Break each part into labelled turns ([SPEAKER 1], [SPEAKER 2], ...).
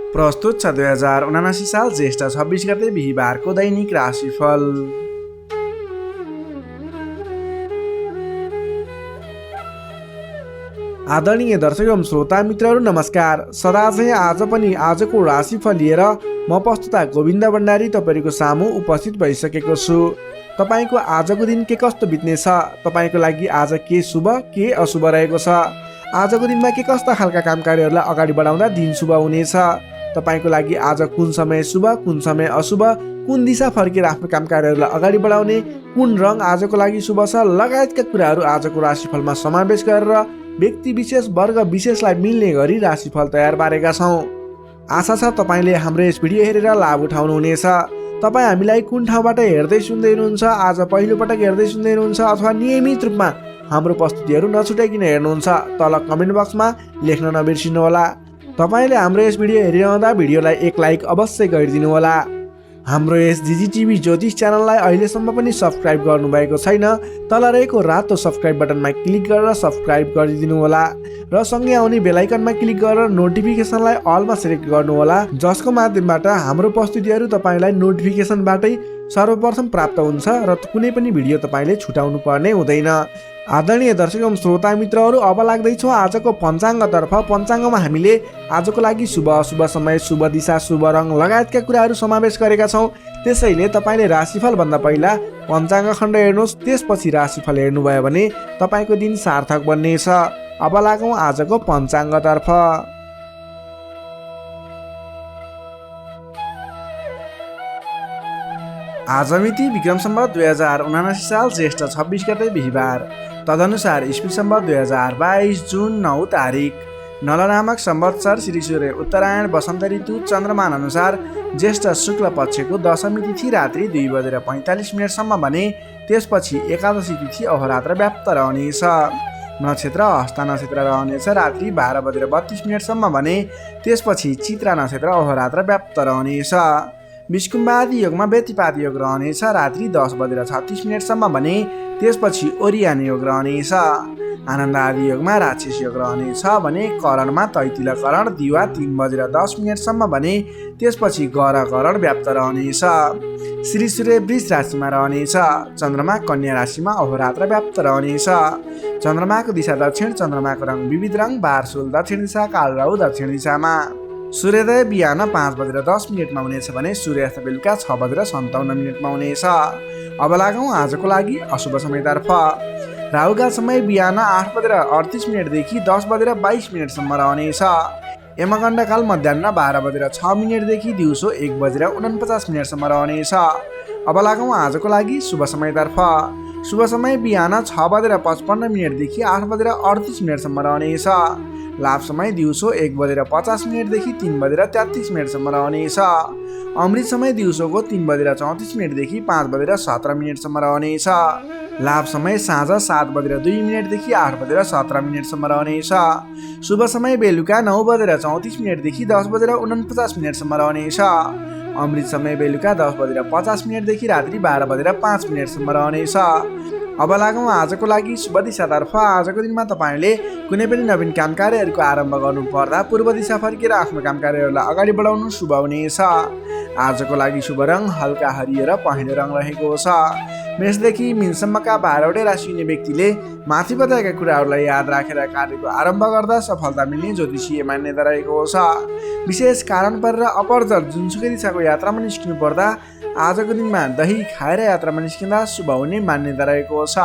[SPEAKER 1] प्रस्तुत छ 2079 साल ज्येष्ठ 26 गते बिहिबारको दैनिक राशिफल। आदरणीय दर्शक एवं श्रोता मित्रहरू नमस्कार। सदा चाहिँ आज पनि आजको राशिफल लिएर म प्रस्तुता गोविन्द भण्डारी तपाईँको सामु उपस्थित भइसकेको छु। तपाईँको आजको दिन के कस्तो बित्नेछ, तपाईँको लागि आज के शुभ के अशुभ रहेको छ, आजको दिनमा के कस्ता खालका काम कार्यहरूलाई अगाडि बढाउँदा दिन शुभ हुनेछ, तपाईँको लागि आज कुन समय शुभ कुन समय अशुभ, कुन दिशा फर्केर आफ्नो काम कार्यहरूलाई अगाडि बढाउने, कुन रङ आजको लागि शुभ छ लगायतका कुराहरू आजको राशिफलमा समावेश गरेर व्यक्ति विशेष वर्ग विशेषलाई मिल्ने गरी राशिफल तयार पारेका छौँ। आशा छ तपाईँले हाम्रो यस भिडियो हेरेर लाभ उठाउनुहुनेछ। तपाईँ हामीलाई कुन ठाउँबाट हेर्दै सुन्दै हुनुहुन्छ, आज पहिलोपटक हेर्दै सुन्दै हुनुहुन्छ अथवा नियमित रूपमा हाम्रो प्रस्तुतिहरू नछुटाइकन हेर्नुहुन्छ, तल कमेन्ट बक्समा लेख्न नबिर्सिनुहोला। तपाईँले हाम्रो यस भिडियो हेरिरहँदा भिडियोलाई एक लाइक अवश्य गरिदिनु होला। हाम्रो यस जिजिटिभी ज्योतिष च्यानललाई अहिलेसम्म पनि सब्सक्राइब गर्नुभएको छैन, तल रहेको रातो सब्सक्राइब बटनमा क्लिक गरेर सब्सक्राइब गरिदिनु होला र सँगै आउने बेलायकनमा क्लिक गरेर नोटिफिकेसनलाई अलमा सेलेक्ट गर्नुहोला, जसको माध्यमबाट हाम्रो प्रस्तुतिहरू तपाईँलाई नोटिफिकेसनबाटै सर्वप्रथम प्राप्त हुन्छ र कुनै पनि भिडियो तपाईँले छुटाउनु पर्ने हुँदैन। आदरणीय दर्शक एवं श्रोता मित्रहरू, अब लाग्दैछौँ आजको पञ्चाङ्गतर्फ। पञ्चाङ्गमा हामीले आजको लागि शुभ अशुभ समय, शुभ दिशा, शुभ रङ लगायतका कुराहरू समावेश गरेका छौँ। त्यसैले तपाईँले राशिफलभन्दा पहिला पञ्चाङ्ग खण्ड हेर्नुहोस्, त्यसपछि राशिफल हेर्नुभयो भने तपाईँको दिन सार्थक बन्नेछ। अब लागौँ आजको पञ्चाङ्गतर्फ। आज मिति विक्रम सम्वत 2079 साल ज्येष्ठ 26 गते बिहिबार, तदनुसार इस्वी सम्वत 2022 जुन 9 तारिक। नल नामक संवत्सर श्री सूर्य उत्तरायण वसन्त ऋतु चन्द्रमान अनुसार ज्येष्ठ शुक्ल पक्षको दशमी तिथि रात्रि 2:45 भने त्यसपछि एकादशी तिथि अहोरात्र व्याप्त रहनेछ। नक्षत्र हस्ता नक्षत्र रहनेछ रात्रि 12:32 भने त्यसपछि चित्रा नक्षत्र अहोरात्र व्याप्त रहनेछ। विष्कुम्बादी योगमा व्यतिपात योग रहनेछ रात्रि 10:36 भने त्यसपछि ओरियान योग रहनेछ। आनन्द आदि योगमा राक्षस योग रहनेछ भने करणमा तैतिल करण दिवा 3:10 भने त्यसपछि गर करण व्याप्त रहनेछ। श्री सूर्य वृष राशिमा रहनेछ। चन्द्रमा कन्या राशिमा अहोरात्र व्याप्त रहनेछ। चन्द्रमाको दिशा दक्षिण, चन्द्रमाको रङ विविध रङ, बारसुल दक्षिण दिशा, कालराहु दक्षिण दिशामा। सूर्योदय बिहान 5:10 हुनेछ भने सूर्यास्त बेलुका 6:57 हुनेछ। अब लागौँ आजको लागि अशुभ समयतर्फ। राहुकाल समय बिहान 8:38 देखि 10:22 रहनेछ। यमगण्डकाल मध्याह 12:06 देखि दिउँसो 1:49 रहनेछ। अब लागौँ आजको लागि शुभ समयतर्फ। शुभ समय बिहान 6:55 देखि 8:38 रहनेछ। लाभ समय दिउँसो 1:50 देखि 3:33 रहनेछ। अमृत समय दिउँसोको 3:34 देखि 5:17 रहनेछ। लाभ समय साँझ 7:02 देखि 8:17 रहनेछ। शुभ समय बेलुका 9:34 देखि 10:49 रहनेछ। अमृत समय बेलुका 10:50 देखि रात्रि 12:05 रहनेछ। अब लागौँ आजको लागि शुभ दिशातर्फ। आजको दिनमा तपाईँले कुनै पनि नवीन काम कार्यहरूको आरम्भ गर्नु पर्दा पूर्व दिशा फर्केर आफ्नो काम कार्यहरूलाई अगाडि बढाउनु शुभ हुनेछ। आजको लागि शुभ रङ हल्का हरियो र पहेँलो रङ रहेको छ। मेषदेखि मीनसम्मका 12वटै राशि हुने व्यक्तिले माथि बताएका कुराहरूलाई याद राखेर कार्यको आरम्भ गर्दा सफलता मिल्ने ज्योतिषीय मान्यता रहेको छ। विशेष कारण परेर अपरझट जुनसुकै दिशाको यात्रामा निस्किनु पर्दा आजको दिनमा दही खाएर यात्रामा निस्किँदा शुभ हुने मान्यता रहेको छ।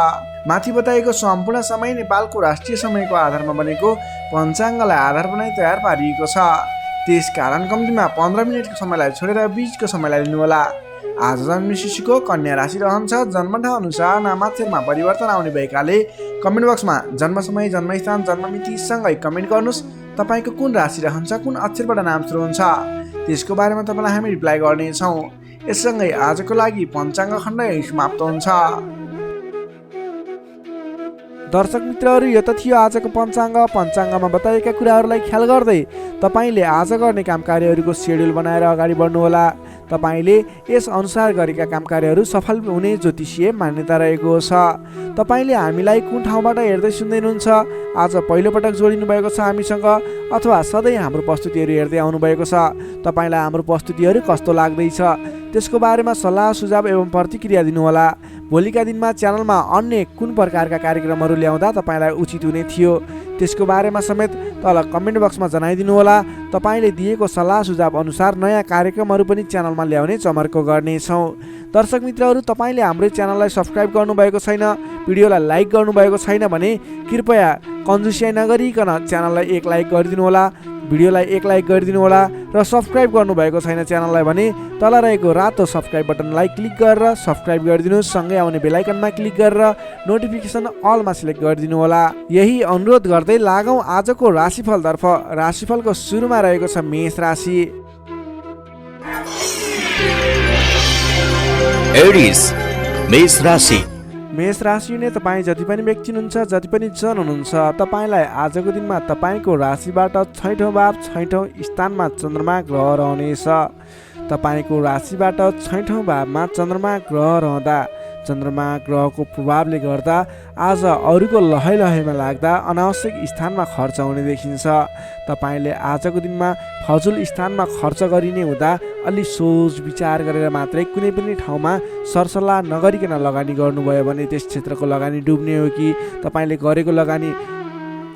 [SPEAKER 1] माथि बताएको सम्पूर्ण समय नेपालको राष्ट्रिय समयको आधारमा बनेको पञ्चाङ्गलाई आधार बनाई तयार पारिएको छ। त्यसकारण कम्तीमा 15 मिनटको समयलाई छोडेर बीचको समयलाई लिनुहोला। आज जन्मे शिशुको कन्या राशि रहन्छ। जन्मठाउँ अनुसार नामाक्षरमा परिवर्तन आउने भएकाले कमेन्ट बक्समा जन्म समय, जन्मस्थान, जन्ममिति सँगै कमेन्ट गर्नुहोस्। तपाईँको कुन राशि रहन्छ, कुन अक्षरबाट नाम सुरु हुन्छ, त्यसको बारेमा तपाईँलाई हामी रिप्लाई गर्नेछौँ। यससँगै आजको लागि पञ्चाङ्ग खण्ड यही समाप्त हुन्छ। दर्शक मित्रहरू, यो त थियो आजको पञ्चाङ्गमा बताएका कुराहरूलाई ख्याल गर्दै तपाईँले आज गर्ने काम कार्यहरूको सेड्युल बनाएर अगाडि बढ्नुहोला। तपाईँले यस अनुसार गरेका काम कार्यहरू सफल हुने ज्योतिषीय मान्यता रहेको छ। तपाईँले हामीलाई कुन ठाउँबाट हेर्दै सुन्दै हुनुहुन्छ, आज पहिलोपटक जोडिनु भएको छ हामीसँग अथवा सधैँ हाम्रो प्रस्तुतिहरू हेर्दै आउनुभएको छ, तपाईँलाई हाम्रो प्रस्तुतिहरू कस्तो लाग्दैछ त्यसको बारेमा सल्लाह सुझाव एवं प्रतिक्रिया दिनुहोला। भोलिका दिनमा च्यानलमा अन्य कुन प्रकारका कार्यक्रमहरू ल्याउँदा तपाईँलाई उचित हुने थियो त्यसको बारेमा समेत तल कमेन्ट बक्समा जनाइदिनुहोला। तपाईँले दिएको सल्लाह सुझाव अनुसार नयाँ कार्यक्रमहरू पनि च्यानलमा ल्याउने चमर्को गर्नेछौँ। दर्शक मित्रहरू, तपाईँले हाम्रो च्यानललाई सब्सक्राइब गर्नुभएको छैन, भिडियोलाई लाइक गर्नुभएको छैन भने कृपया कन्जुसिया नगरिकन च्यानललाई एक लाइक गरिदिनुहोला, भिडियोलाई एक लाइक गरिदिनुहोला र सब्सक्राइब गर्नुभएको छैन च्यानललाई भने तल रहेको रातो सब्सक्राइब बटनलाई क्लिक गरेर सब्सक्राइब गरिदिनुहोस्। सँगै आउने बेलायकनमा क्लिक गरेर नोटिफिकेसन अलमा सिलेक्ट गरिदिनुहोला। यही अनुरोध गर्दै लागौँ आजको राशिफलतर्फ। राशिफलको सुरुमा रहेको छ मेष राशि।
[SPEAKER 2] एरिस मेष राशि।
[SPEAKER 1] मेष राशि हुने तपाईँ जति पनि व्यक्ति हुनुहुन्छ, जति पनि जन हुनुहुन्छ, तपाईँलाई आजको दिनमा तपाईँको राशिबाट 6औं भाव 6औं स्थानमा चन्द्रमा ग्रह रहनेछ। तपाईँको राशिबाट 6औं भावमा चन्द्रमा ग्रह रहँदा चन्द्रमा ग्रहको प्रभावले गर्दा आज अरूको लहैमा लाग्दा अनावश्यक स्थानमा खर्च हुने देखिन्छ। तपाईँले आजको दिनमा फजुल स्थानमा खर्च गरिने हुँदा अलि सोच विचार गरेर मात्रै कुनै पनि ठाउँमा सरसल्लाह नगरिकन लगानी गर्नुभयो भने त्यस क्षेत्रको लगानी डुब्ने हो कि तपाईँले गरेको लगानी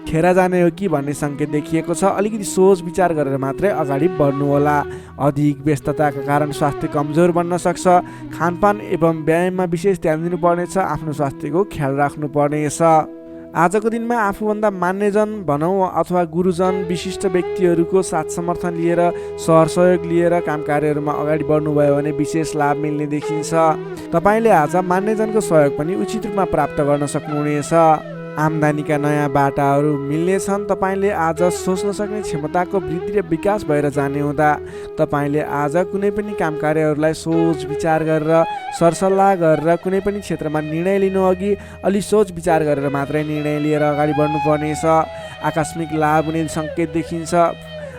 [SPEAKER 1] खेर जाने हो कि भन्ने सङ्केत देखिएको छ। अलिकति सोच विचार गरेर मात्रै अगाडि बढ्नुहोला। अधिक व्यस्तताका कारण स्वास्थ्य कमजोर बन्न सक्छ। खानपान एवं व्यायाममा विशेष ध्यान दिनुपर्नेछ। आफ्नो स्वास्थ्यको ख्याल राख्नुपर्नेछ। आजको दिनमा आफूभन्दा मान्यजन भनौँ अथवा गुरुजन विशिष्ट व्यक्तिहरूको साथ समर्थन लिएर सहयोग लिएर काम कार्यहरूमा अगाडि बढ्नुभयो भने विशेष लाभ मिल्ने देखिन्छ। तपाईँले आज मान्यजनको सहयोग पनि उचित रूपमा प्राप्त गर्न सक्नुहुनेछ। आम्दानीका नयाँ बाटाहरू मिल्नेछन्। तपाईँले आज सोच्न सक्ने क्षमताको वृद्धि र विकास भएर जाने हुँदा तपाईँले आज कुनै पनि काम कार्यहरूलाई सोच विचार गरेर सरसल्लाह गरेर कुनै पनि क्षेत्रमा निर्णय लिनु अघि अलि सोच विचार गरेर मात्रै निर्णय लिएर अगाडि बढ्नुपर्नेछ। आकस्मिक लाभ हुने सङ्केत देखिन्छ।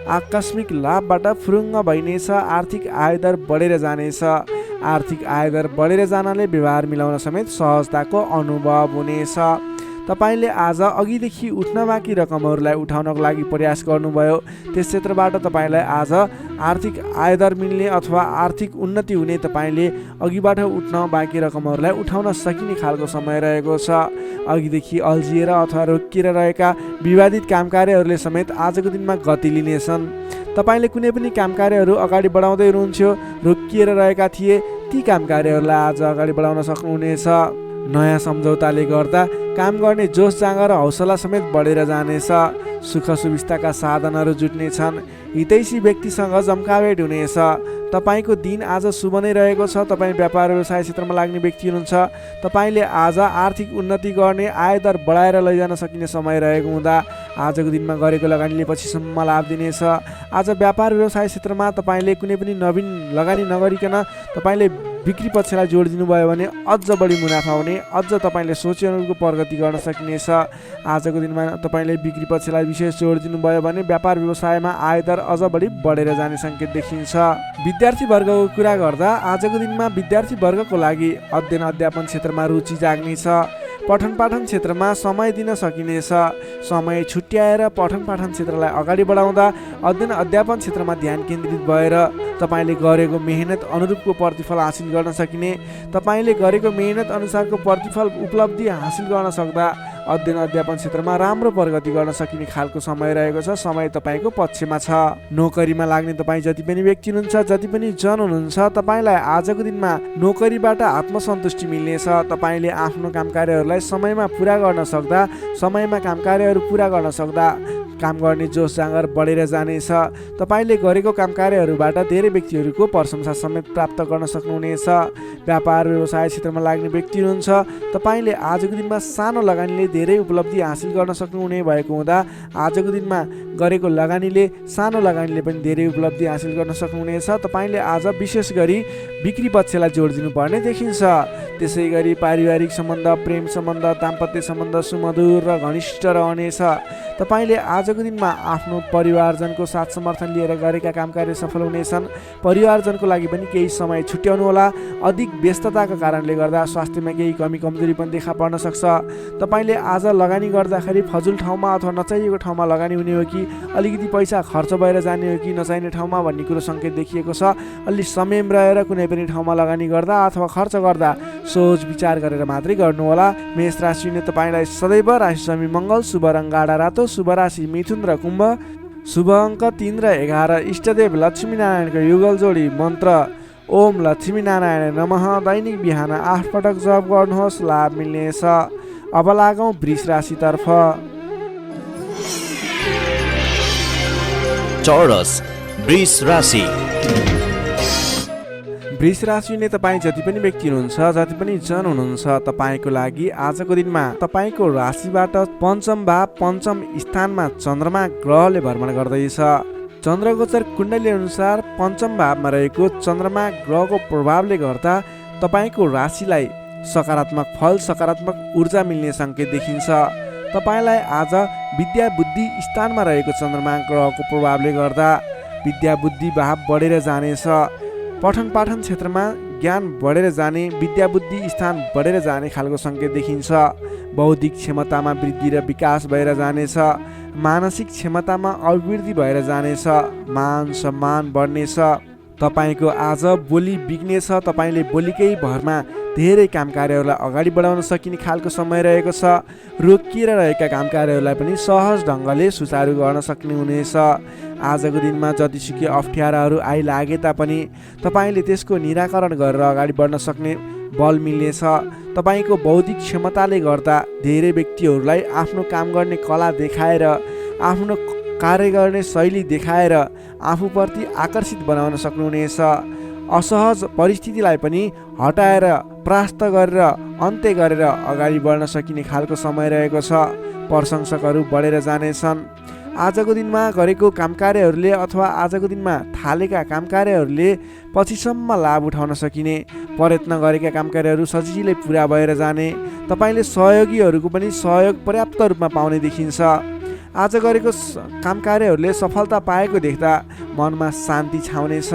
[SPEAKER 1] आकस्मिक लाभबाट फुरुङ्ग भइनेछ। आर्थिक आयदर बढेर जानेछ। आर्थिक आयदर बढेर जानाले व्यवहार मिलाउन समेत सहजताको अनुभव हुनेछ। तपाईँले आज अघिदेखि उठ्न बाँकी रकमहरूलाई उठाउनको लागि प्रयास गर्नुभयो, त्यस क्षेत्रबाट तपाईँलाई आज आर्थिक आयदर मिल्ने अथवा आर्थिक उन्नति हुने, तपाईँले अघिबाट उठ्न बाँकी रकमहरूलाई उठाउन सकिने खालको समय रहेको छ। अघिदेखि अल्झिएर अथवा रोकिएर रहेका विवादित काम कार्यहरूले समेत आजको दिनमा गति लिनेछन्। तपाईँले कुनै पनि काम कार्यहरू अगाडि बढाउँदै हुनुहुन्थ्यो, रोकिएर रहेका थिए, ती काम कार्यहरूलाई आज अगाडि बढाउन सक्नुहुनेछ। नयाँ सम्झौताले गर्दा काम गर्ने जोस जाँगर र हौसला समेत बढेर जानेछ। सुख सुविस्ताका साधनहरू जुट्नेछन्। हितैषी व्यक्तिसँग जम्काभेट हुनेछ। तपाईँको दिन आज शुभ नै रहेको छ। तपाईँ व्यापार व्यवसाय क्षेत्रमा लाग्ने व्यक्ति हुनुहुन्छ। तपाईँले आज आर्थिक उन्नति गर्ने, आयदर बढाएर लैजान सकिने समय रहेको हुँदा आजको दिनमा गरेको लगानीले पछिसम्म लाभ दिनेछ। आज व्यापार व्यवसाय क्षेत्रमा तपाईँले कुनै पनि नवीन लगानी नगरिकन तपाईँले बिक्री पक्षलाई जोड दिनुभयो भने अझ बढी मुनाफा हुने, अझ तपाईँले सोचे अनुरूपको प्रगति गर्न सकिनेछ। आजको दिनमा तपाईँले बिक्री पक्षलाई विशेष जोड दिनुभयो भने व्यापार व्यवसायमा आयदर अझ बढी बढेर जाने सङ्केत देखिन्छ। विद्यार्थी वर्गको कुरा गर्दा आजको दिनमा विद्यार्थी वर्गको लागि अध्ययन अध्यापन क्षेत्रमा रुचि जाग्नेछ। पठन पाठन क्षेत्रमा समय दिन सकिनेछ। समय छुट्याएर पठन पाठन क्षेत्रलाई अगाडि बढाउँदा अध्ययन अध्यापन क्षेत्रमा ध्यान केन्द्रित भएर तपाईँले गरेको मेहनत अनुरूपको प्रतिफल हासिल गर्न सकिने, तपाईँले गरेको मेहनत अनुसारको प्रतिफल उपलब्धि हासिल गर्न सक्दा अध्ययन अध्यापन क्षेत्रमा राम्रो प्रगति गर्न सकिने खालको समय रहेको छ। समय तपाईँको पक्षमा छ। नोकरीमा लाग्ने तपाईँ जति पनि व्यक्ति हुनुहुन्छ, जति पनि जन हुनुहुन्छ, तपाईँलाई आजको दिनमा नोकरीबाट आत्मसन्तुष्टि मिल्नेछ। तपाईँले आफ्नो काम कार्यहरूलाई समयमा पुरा गर्न सक्दा, समयमा काम कार्यहरू पुरा गर्न सक्दा काम गर्ने जोस जाँगर बढेर जानेछ। तपाईँले गरेको काम कार्यहरूबाट धेरै व्यक्तिहरूको प्रशंसा समेत प्राप्त गर्न सक्नुहुनेछ। व्यापार व्यवसाय क्षेत्रमा लाग्ने व्यक्ति हुनुहुन्छ, तपाईँले आजको दिनमा सानो लगानीले धेरै उपलब्धि हासिल गर्न सक्नुहुने भएको हुँदा आजको दिनमा गरेको लगानीले सानो लगानीले पनि धेरै उपलब्धि हासिल गर्न सक्नुहुनेछ। तपाईँले आज विशेष गरी बिक्री पक्षलाई जोड दिनुपर्ने देखिन्छ। त्यसै गरी पारिवारिक सम्बन्ध, प्रेम सम्बन्ध, दाम्पत्य सम्बन्ध सुमधुर र घनिष्ठ रहनेछ। तपाईँले आजको दिनमा आफ्नो परिवारजनको साथ समर्थन लिएर गरेका काम कार्य सफल हुनेछन्। परिवारजनको लागि पनि केही समय छुट्याउनु होला। अधिक व्यस्तताको कारणले गर्दा स्वास्थ्यमा केही कमी कमजोरी पनि देखा पर्न सक्छ। तपाईँले आज लगानी गर्दाखेरि फजुल ठाउँमा अथवा नचाहिएको ठाउँमा लगानी हुने हो कि अलिकति पैसा खर्च भएर जाने हो कि नचाहिने ठाउँमा भन्ने कुरो सङ्केत देखिएको छ। अलि संयम रहेर कुनै पनि ठाउँमा लगानी गर्दा अथवा खर्च गर्दा सोच विचार गरेर मात्रै गर्नुहोला। मेष राशिले तपाईँलाई सदैव राशि स्वामी मङ्गल, शुभ रङ गाढा रातो, शुभ राशि मिथुन र कुम्भ, शुभ अङ्क 3 र 11, इष्टदेव लक्ष्मीनारायणको युगल जोडी मन्त्र ओम लक्ष्मीनारायण नमः। दैनिक बिहान 8 पटक जप गर्नुहोस्, लाभ मिल्नेछ। अब लागौँ वृष राशितर्फ।
[SPEAKER 2] चौरस वृष राशि।
[SPEAKER 1] वृष राशिले तपाईँ जति पनि व्यक्ति हुनुहुन्छ, जति पनि जन हुनुहुन्छ, तपाईँको लागि आजको दिनमा तपाईँको राशिबाट पञ्चम भाव पञ्चम स्थानमा चन्द्रमा ग्रहले भ्रमण गर्दैछ। चन्द्रगोचर कुण्डली अनुसार पञ्चम भावमा रहेको चन्द्रमा ग्रहको प्रभावले गर्दा तपाईँको राशिलाई सकारात्मक फल, सकारात्मक ऊर्जा मिल्ने सङ्केत देखिन्छ। तपाईँलाई आज विद्या बुद्धि स्थानमा रहेको चन्द्रमा ग्रहको प्रभावले गर्दा विद्या बुद्धि भाव बढेर जानेछ। पठन पाठन क्षेत्रमा ज्ञान बढेर जाने, विद्या बुद्धि स्थान बढेर जाने खालको सङ्केत देखिन्छ। बौद्धिक क्षमतामा वृद्धि र विकास भएर जानेछ। मानसिक क्षमतामा अभिवृद्धि भएर जानेछ। मान सम्मान बढ्नेछ। तपाईँको आज बोली बिग्नेछ। तपाईँले बोलीकै भरमा धेरै काम कार्यहरूलाई अगाडि बढाउन सकिने खालको समय रहेको छ। रोकिएर रहेका काम कार्यहरूलाई पनि सहज ढङ्गले सुचारू गर्न सक्ने हुनेछ। आजको दिनमा जतिसुकै अप्ठ्याराहरू आइलागे तापनि तपाईँले त्यसको निराकरण गरेर अगाडि बढ्न सक्ने बल मिल्नेछ। तपाईँको बौद्धिक क्षमताले गर्दा धेरै व्यक्तिहरूलाई आफ्नो काम गर्ने कला देखाएर, आफ्नो कार्य गर्ने शैली देखाएर आफूप्रति आकर्षित बनाउन सक्नुहुनेछ। असहज परिस्थितिलाई पनि हटाएर परास्त गरेर अन्त्य गरेर अगाडि बढ्न सकिने खालको समय रहेको छ। प्रशंसकहरू बढेर जानेछन्। आजको दिनमा गरेको काम कार्यहरूले अथवा आजको दिनमा थालेका काम कार्यहरूले पछिसम्म लाभ उठाउन सकिने, प्रयत्न गरेका काम कार्यहरू सजिलै पुरा भएर जाने, तपाईँले सहयोगीहरूको पनि सहयोग पर्याप्त रूपमा पाउने देखिन्छ। आज गरेको काम कार्यहरूले सफलता पाएको देख्दा मनमा शान्ति छाउनेछ।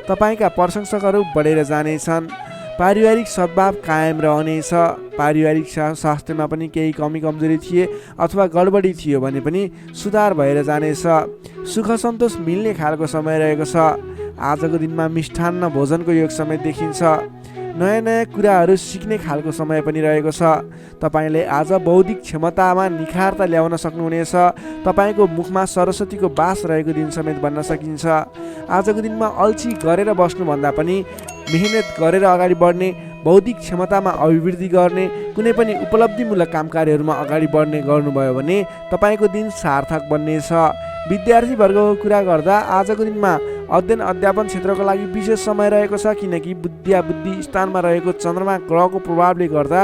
[SPEAKER 1] तपाईँका प्रशंसकहरू बढेर जानेछन्। पारिवारिक सद्भाव कायम रहनेछ। पारिवारिक स्वास्थ्यमा पनि केही कमी कमजोरी थिए अथवा गडबडी थियो भने पनि सुधार भएर जानेछ। सुख सन्तोष मिल्ने खालको समय रहेको छ। आजको दिनमा मिष्ठान्न भोजनको योग समेत देखिन्छ। नयाँ नयाँ कुराहरू सिक्ने खालको समय पनि रहेको छ। तपाईँले आज बौद्धिक क्षमतामा निखारता ल्याउन सक्नुहुनेछ। तपाईँको मुखमा सरस्वतीको बास रहेको दिन समेत भन्न सकिन्छ। आजको दिनमा अल्छी गरेर बस्नुभन्दा पनि मेहनत गरेर अगाडि बढ्ने, बौद्धिक क्षमतामा अभिवृद्धि गर्ने, कुनै पनि उपलब्धिमूलक काम कार्यहरूमा अगाडि बढ्ने गर्नुभयो भने तपाईँको दिन सार्थक बन्नेछ। विद्यार्थी वर्गको कुरा गर्दा आजको दिनमा अध्ययन अध्यापन क्षेत्रको लागि विशेष समय रहेको छ, किनकि विद्या बुद्धि स्थानमा रहेको चन्द्रमा ग्रहको प्रभावले गर्दा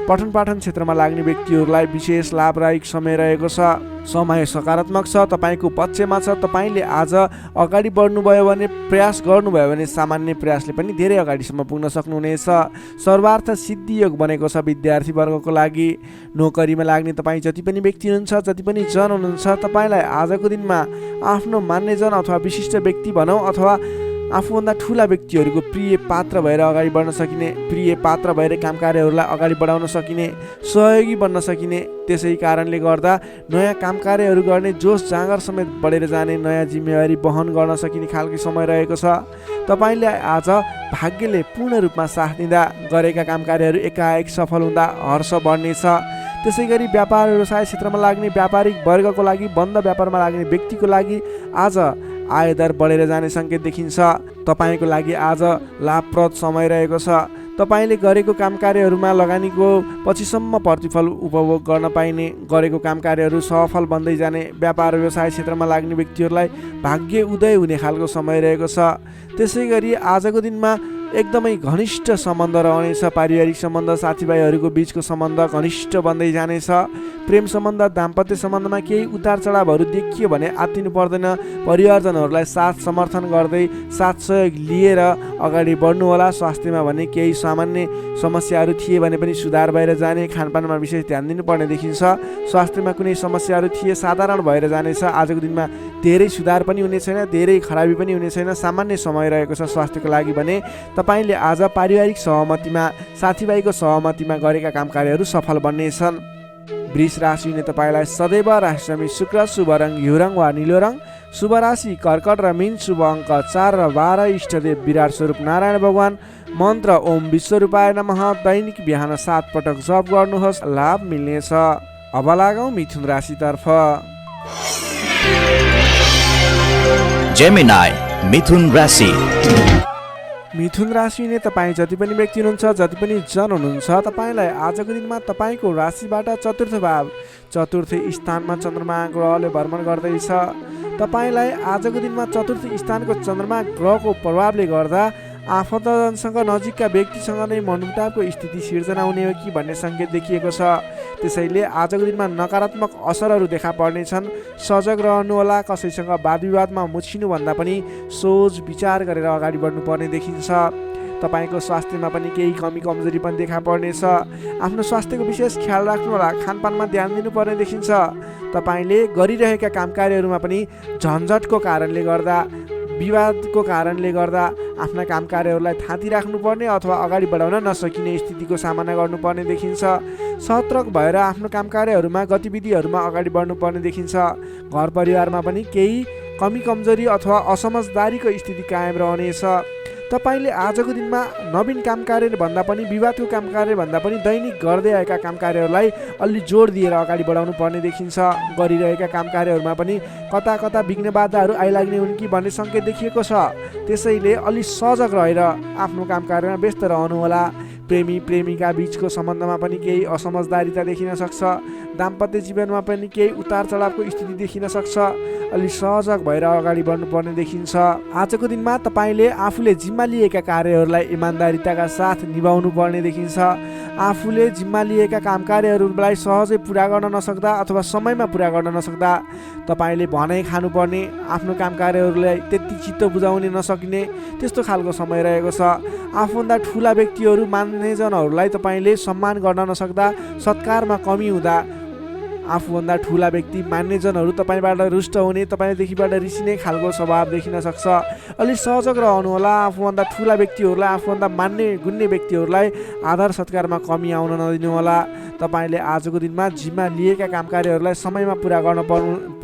[SPEAKER 1] पठन पाठन क्षेत्रमा लाग्ने व्यक्तिहरूलाई विशेष लाभदायक समय रहेको छ। समय सकारात्मक छ, तपाईँको पक्षमा छ। तपाईँले आज अगाडि बढ्नुभयो भने, प्रयास गर्नुभयो भने सामान्य प्रयासले पनि धेरै अगाडिसम्म पुग्न सक्नुहुनेछ। सर्वार्थ सिद्धि योग बनेको छ विद्यार्थी वर्गको लागि। नोकरीमा लाग्ने तपाईँ जति पनि व्यक्ति हुनुहुन्छ, जति पनि जन हुनुहुन्छ, तपाईँलाई आजको दिनमा आफ्नो मान्यजन अथवा विशिष्ट व्यक्ति भनौँ अथवा आफूभन्दा ठुला व्यक्तिहरूको प्रिय पात्र भएर अगाडि बढ्न सकिने, प्रिय पात्र भएर काम कार्यहरूलाई अगाडि बढाउन सकिने, सहयोगी बन्न सकिने, त्यसै कारणले गर्दा नयाँ काम कार्यहरू गर्ने जोस जाँगर समेत बढेर जाने, नयाँ जिम्मेवारी वहन गर्न सकिने खालको समय रहेको छ। तपाईँले आज भाग्यले पूर्ण रूपमा साथ दिँदा गरेका काम कार्यहरू एकाएक सफल हुँदा हर्ष बढ्नेछ। त्यसै गरी व्यापार व्यवसाय क्षेत्रमा लाग्ने व्यापारिक वर्गको लागि, बन्द व्यापारमा लाग्ने व्यक्तिको लागि आज आय दर बढेर जाने सङ्केत देखिन्छ। तपाईँको लागि आज लाभप्रद समय रहेको छ। तपाईँले गरेको काम कार्यहरूमा लगानीको पछिसम्म प्रतिफल उपभोग गर्न पाइने, गरेको काम कार्यहरू सफल बन्दै जाने, व्यापार व्यवसाय क्षेत्रमा लाग्ने व्यक्तिहरूलाई भाग्य उदय हुने खालको समय रहेको छ। त्यसै गरी आजको दिनमा एकदमै घनिष्ठ सम्बन्ध रहनेछ। पारिवारिक सम्बन्ध, साथीभाइहरूको बिचको सम्बन्ध घनिष्ठ बन्दै जानेछ। प्रेम सम्बन्ध, दाम्पत्य सम्बन्धमा केही उतार चढावहरू देखियो भने आत्तिनु पर्दैन। परिवारजनहरूलाई साथ समर्थन गर्दै साथ सहयोग लिएर अगाडि बढ्नु होला। स्वास्थ्यमा भने केही सामान्य समस्याहरू थिए भने पनि सुधार भएर जाने, खानपानमा विशेष ध्यान दिनुपर्ने देखिन्छ। स्वास्थ्यमा कुनै समस्याहरू थिए साधारण भएर जानेछ। आजको दिनमा धेरै सुधार पनि हुने छैन, धेरै खराबी पनि हुने छैन, सामान्य समय रहेको छ स्वास्थ्यको लागि भने। तपाईँले आज पारिवारिक सहमतिमा, साथीभाइको सहमतिमा गरेका काम कार्यहरू सफल बन्नेछन्। वृष राशि हुने तपाईँलाई सदैव राशिसमी शुक्र, शुभ रङ घिउ रङ वा निलो रङ, शुभ राशि कर्कट र मीन, शुभ अङ्क 4 र 12, इष्टदेव विराट स्वरूप नारायण भगवान, मन्त्र ओम विश्वरूपाय नमः। दैनिक बिहान 7 पटक जप गर्नुहोस्, लाभ मिल्नेछ। अब लागौँ मिथुन राशितर्फ।
[SPEAKER 2] जेमिनाई मिथुन राशि।
[SPEAKER 1] मिथुन राशि हुने तपाईँ जति पनि व्यक्ति हुनुहुन्छ, जति पनि जन हुनुहुन्छ, तपाईँलाई आजको दिनमा तपाईँको राशिबाट चतुर्थ भाव, चतुर्थ स्थानमा चन्द्रमा ग्रहले भ्रमण गर्दैछ। तपाईँलाई आजको दिनमा चतुर्थ स्थानको चन्द्रमा ग्रहको प्रभावले गर्दा आफन्तजनसँग, नजिकका व्यक्तिसँग नै मनमुटावको स्थिति सिर्जना हुने हो कि भन्ने सङ्केत देखिएको छ। त्यसैले आजको दिनमा नकारात्मक असरहरू देखा पर्नेछन्। सजग रहनुहोला। कसैसँग वाद विवादमा मुछिनुभन्दा पनि सोच विचार गरेर अगाडि बढ्नुपर्ने देखिन्छ। तपाईँको स्वास्थ्यमा पनि केही कमी कमजोरी पनि देखा पर्नेछ। आफ्नो स्वास्थ्यको विशेष ख्याल राख्नुहोला। खानपानमा ध्यान दिनुपर्ने देखिन्छ। तपाईँले गरिरहेका काम कार्यहरूमा पनि झन्झटको कारणले गर्दा, विवादको कारणले गर्दा आफ्ना काम कार्यहरूलाई थाती राख्नुपर्ने अथवा अगाडि बढाउन नसकिने स्थितिको सामना गर्नुपर्ने देखिन्छ। सतर्क भएर आफ्नो काम कार्यहरूमा, गतिविधिहरूमा अगाडि बढ्नुपर्ने देखिन्छ। घर परिवारमा पनि केही कमी कमजोरी अथवा असमझदारीको स्थिति कायम रहनेछ। तपाईँले आजको दिनमा नवीन काम कार्य भन्दा पनि, विवादको काम कार्य भन्दा पनि दैनिक गर्दै आएका काम कार्यहरूलाई अलि जोड दिएर अगाडि बढाउनु पर्ने देखिन्छ। गरिरहेका काम कार्यहरूमा पनि कता कता विघ्न बाधाहरू आइलाग्ने हुन् कि भन्ने सङ्केत देखिएको छ। त्यसैले अलि सजग रहेर आफ्नो काम कार्यमा व्यस्त रहनुहोला। प्रेमी प्रेमिका बीचको सम्बन्धमा पनि केही असमझदारीता देखिन सक्छ। दाम्पत्य जीवनमा पनि केही उतार चढावको स्थिति देखिन सक्छ। अलि सजग भएर अगाडि बढ्नुपर्ने देखिन्छ। आजको दिनमा तपाईँले आफूले जिम्मा लिएका कार्यहरूलाई इमान्दारिताका साथ निभाउनु पर्ने देखिन्छ। आफूले जिम्मा लिएका काम कार्यहरूलाई सहजै पुरा गर्न नसक्दा अथवा समयमा पुरा गर्न नसक्दा तपाईँले भनाइ खानुपर्ने, आफ्नो काम कार्यहरूलाई त्यति चित्त बुझाउन नसकिने त्यस्तो खालको समय रहेको छ। आफूभन्दा ठुला व्यक्तिहरू, मान्यजनहरूलाई तपाईँले सम्मान गर्न नसक्दा, सत्कारमा कमी हुँदा आफूभन्दा ठुला व्यक्ति, मान्यजनहरू तपाईँबाट रुष्ट हुने, तपाईँदेखिबाट रिसिने खालको स्वभाव देखिन सक्छ। अलि सजग रहनुहोला। आफूभन्दा ठुला व्यक्तिहरूलाई, आफूभन्दा मान्ने गुन्ने व्यक्तिहरूलाई आदर सत्कारमा कमी आउन नदिनुहोला। तपाईँले आजको दिनमा जिम्मा लिएका काम कार्यहरूलाई समयमा पुरा गर्न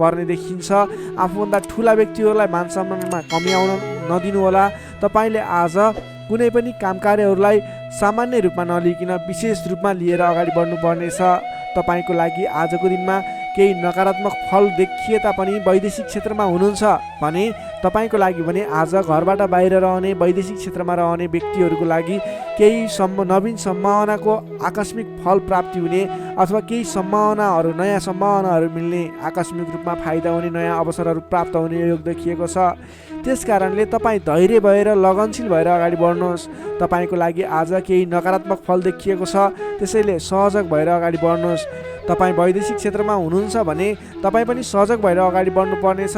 [SPEAKER 1] पर्ने देखिन्छ। आफूभन्दा ठुला व्यक्तिहरूलाई मान सम्मानमा कमी आउन नदिनुहोला। तपाईँले आज कुनै पनि काम कार्यहरूलाई सामान्य रूपमा नलिकन विशेष रूपमा लिएर अगाडि बढ्नुपर्नेछ। तपाईँको लागि आजको दिनमा केही नकारात्मक फल देखिए तापनि वैदेशिक क्षेत्रमा हुनुहुन्छ भने तपाईँको लागि भने आज घरबाट बाहिर रहने, वैदेशिक क्षेत्रमा रहने व्यक्तिहरूको लागि केही नवीन सम्भावनाको आकस्मिक फल प्राप्ति हुने अथवा केही सम्भावनाहरू, नयाँ सम्भावनाहरू मिल्ने, आकस्मिक रूपमा फाइदा हुने, नयाँ अवसरहरू प्राप्त हुने योग देखिएको छ। त्यस कारणले तपाईँ धैर्य भएर, लगनशील भएर अगाडि बढ्नुहोस्। तपाईँको लागि आज केही नकारात्मक फल देखिएको छ, त्यसैले सजग भएर अगाडि बढ्नुहोस्। तपाईँ वैदेशिक क्षेत्रमा हुनुहुन्छ भने तपाईँ पनि सजग भएर अगाडि बढ्नुपर्नेछ।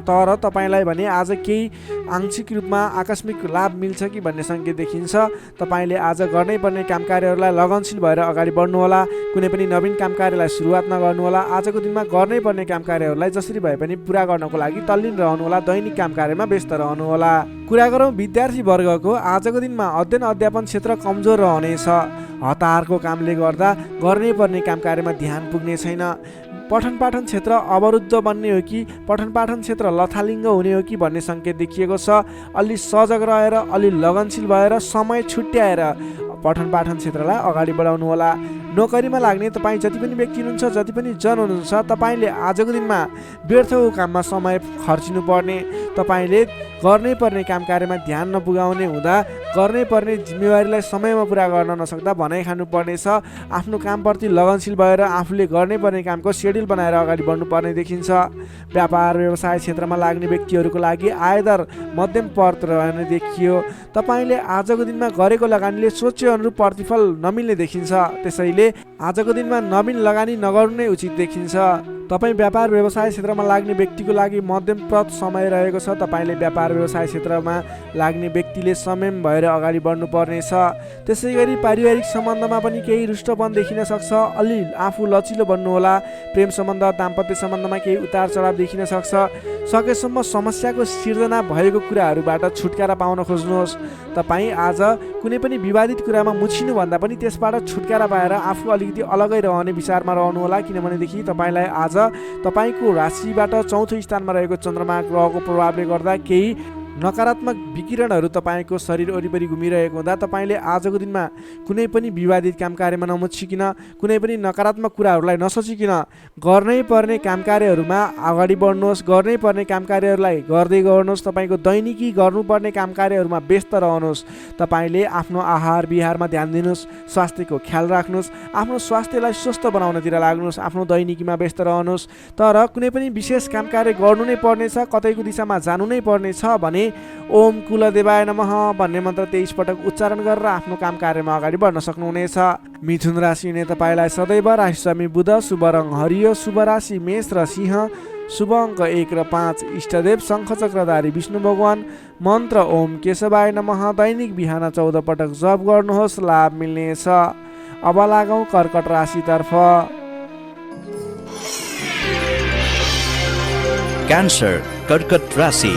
[SPEAKER 1] तर तपाईँलाई भने आज केही आंशिक रूपमा आकस्मिक लाभ मिल्छ कि भन्ने सङ्केत देखिन्छ। तपाईँले आज गर्नै पर्ने काम कार्यहरूलाई लगनशील भएर अगाडि बढ्नुहोला। कुनै पनि नवीन काम कार्यलाई सुरुवात नगर्नुहोला। आजको दिनमा गर्नै पर्ने काम कार्यहरूलाई जसरी भए पनि पुरा गर्नको लागि तल्लीन रहनुहोला। दैनिक काम कार्यमा व्यस्त रहनुहोला। कुरा गरौँ विद्यार्थी वर्गको, आजको दिनमा अध्ययन अध्यापन क्षेत्र कमजोर रहनेछ। हतारको कामले गर्दा गर्नै पर्ने काम कार्यमा ध्यान पुग्ने छैन। पठन पाठन क्षेत्र अवरुद्ध बन्ने हो कि पठन पाठन क्षेत्र लथालिङ्ग हुने हो कि भन्ने सङ्केत देखिएको छ। अलि सजग रहेर, अलि लगनशील भएर, समय छुट्याएर पठन पाठन क्षेत्रलाई अगाडि बढाउनु होला। नोकरीमा लाग्ने तपाईँ जति पनि व्यक्ति हुनुहुन्छ, जति पनि जन हुनुहुन्छ, तपाईँले आजको दिनमा व्यर्थको काममा समय खर्चिनु पर्ने, तपाईँले गर्नै पर्ने काम कार्यमा ध्यान नपुगाउने हुँदा
[SPEAKER 3] गर्नै पर्ने जिम्मेवारीलाई समयमा पुरा गर्न नसक्दा भनाइ खानुपर्नेछ। आफ्नो कामप्रति लगनशील भएर आफूले गर्नै पर्ने कामको सेड्युल बनाएर अगाडि बढ्नुपर्ने देखिन्छ। व्यापार व्यवसाय क्षेत्रमा लाग्ने व्यक्तिहरूको लागि आयदर मध्यम पर्त रहने देखियो। तपाईँले आजको दिनमा गरेको लगानीले सोचे अनुरूप प्रतिफल नमिल्ने देखिन्छ। त्यसैले आजको दिनमा नवीन लगानी नगर्नु नै उचित देखिन्छ। तपाईँ व्यापार व्यवसाय क्षेत्रमा लाग्ने व्यक्तिको लागि मध्यमप्रद समय रहेको छ। तपाईँले व्यापार व्यवसाय क्षेत्रमा लाग्ने व्यक्तिले संयम भएर अगाडि बढ्नुपर्नेछ। त्यसै गरी पारिवारिक सम्बन्धमा पनि केही रुष्टपन देखिन सक्छ। अलि आफू लचिलो बन्नुहोला। प्रेम सम्बन्ध दाम्पत्य सम्बन्धमा केही उतार चढाव देखिन सक्छ। सकेसम्म समस्याको सिर्जना भएको कुराहरूबाट छुटकारा पाउन खोज्नुहोस्। तपाईँ आज कुनै पनि विवादित कुरामा मुछिनुभन्दा पनि त्यसबाट छुटकारा पाएर आफू अलिकति अलगै रहने विचारमा रहनुहोला। किनभनेदेखि तपाईँलाई आज तपाईँको राशिबाट चौथो स्थानमा रहेको चन्द्रमा ग्रहको प्रभावले गर्दा केही नकारात्मक विकिरणहरू तपाईँको शरीर वरिपरि घुमिरहेको हुँदा तपाईँले आजको दिनमा कुनै पनि विवादित काम कार्यमा नमुछिकन, कुनै पनि नकारात्मक कुराहरूलाई नसोचिकन गर्नै पर्ने काम कार्यहरूमा अगाडि बढ्नुहोस्। गर्नै पर्ने काम कार्यहरूलाई गर्दै गर्नुहोस्। तपाईँको दैनिकी गर्नुपर्ने काम कार्यहरूमा व्यस्त रहनुहोस्। तपाईँले आफ्नो आहार विहारमा ध्यान दिनुहोस्। स्वास्थ्यको ख्याल राख्नुहोस्। आफ्नो स्वास्थ्यलाई स्वस्थ बनाउनतिर लाग्नुहोस्। आफ्नो दैनिकीमा व्यस्त रहनुहोस्। तर कुनै पनि विशेष काम कार्य गर्नु नै पर्नेछ, कतैको दिशामा जानु नै पर्नेछ भने ओम कुलदेवाय नमः भन्ने मन्त्र 23 पटक उच्चारण गरेर आफ्नो काम कार्यमा अगाडि बढ्न सक्नुहुनेछ। मिथुन राशि हुने तपाईँलाई सदैव राशिस्वामी बुध, शुभ रङ हरियो, शुभ राशि मेष र सिंह, शुभ अङ्क 1 र 5, इष्टदेव शङ्खचक्रधारी विष्णु भगवान, मन्त्र ओम केशवाय नमः। दैनिक बिहान 14 पटक जप गर्नुहोस्, लाभ मिल्नेछ। अब लागौँ कर्कट राशितर्फ।
[SPEAKER 2] क्यान्सर कर्कट राशि।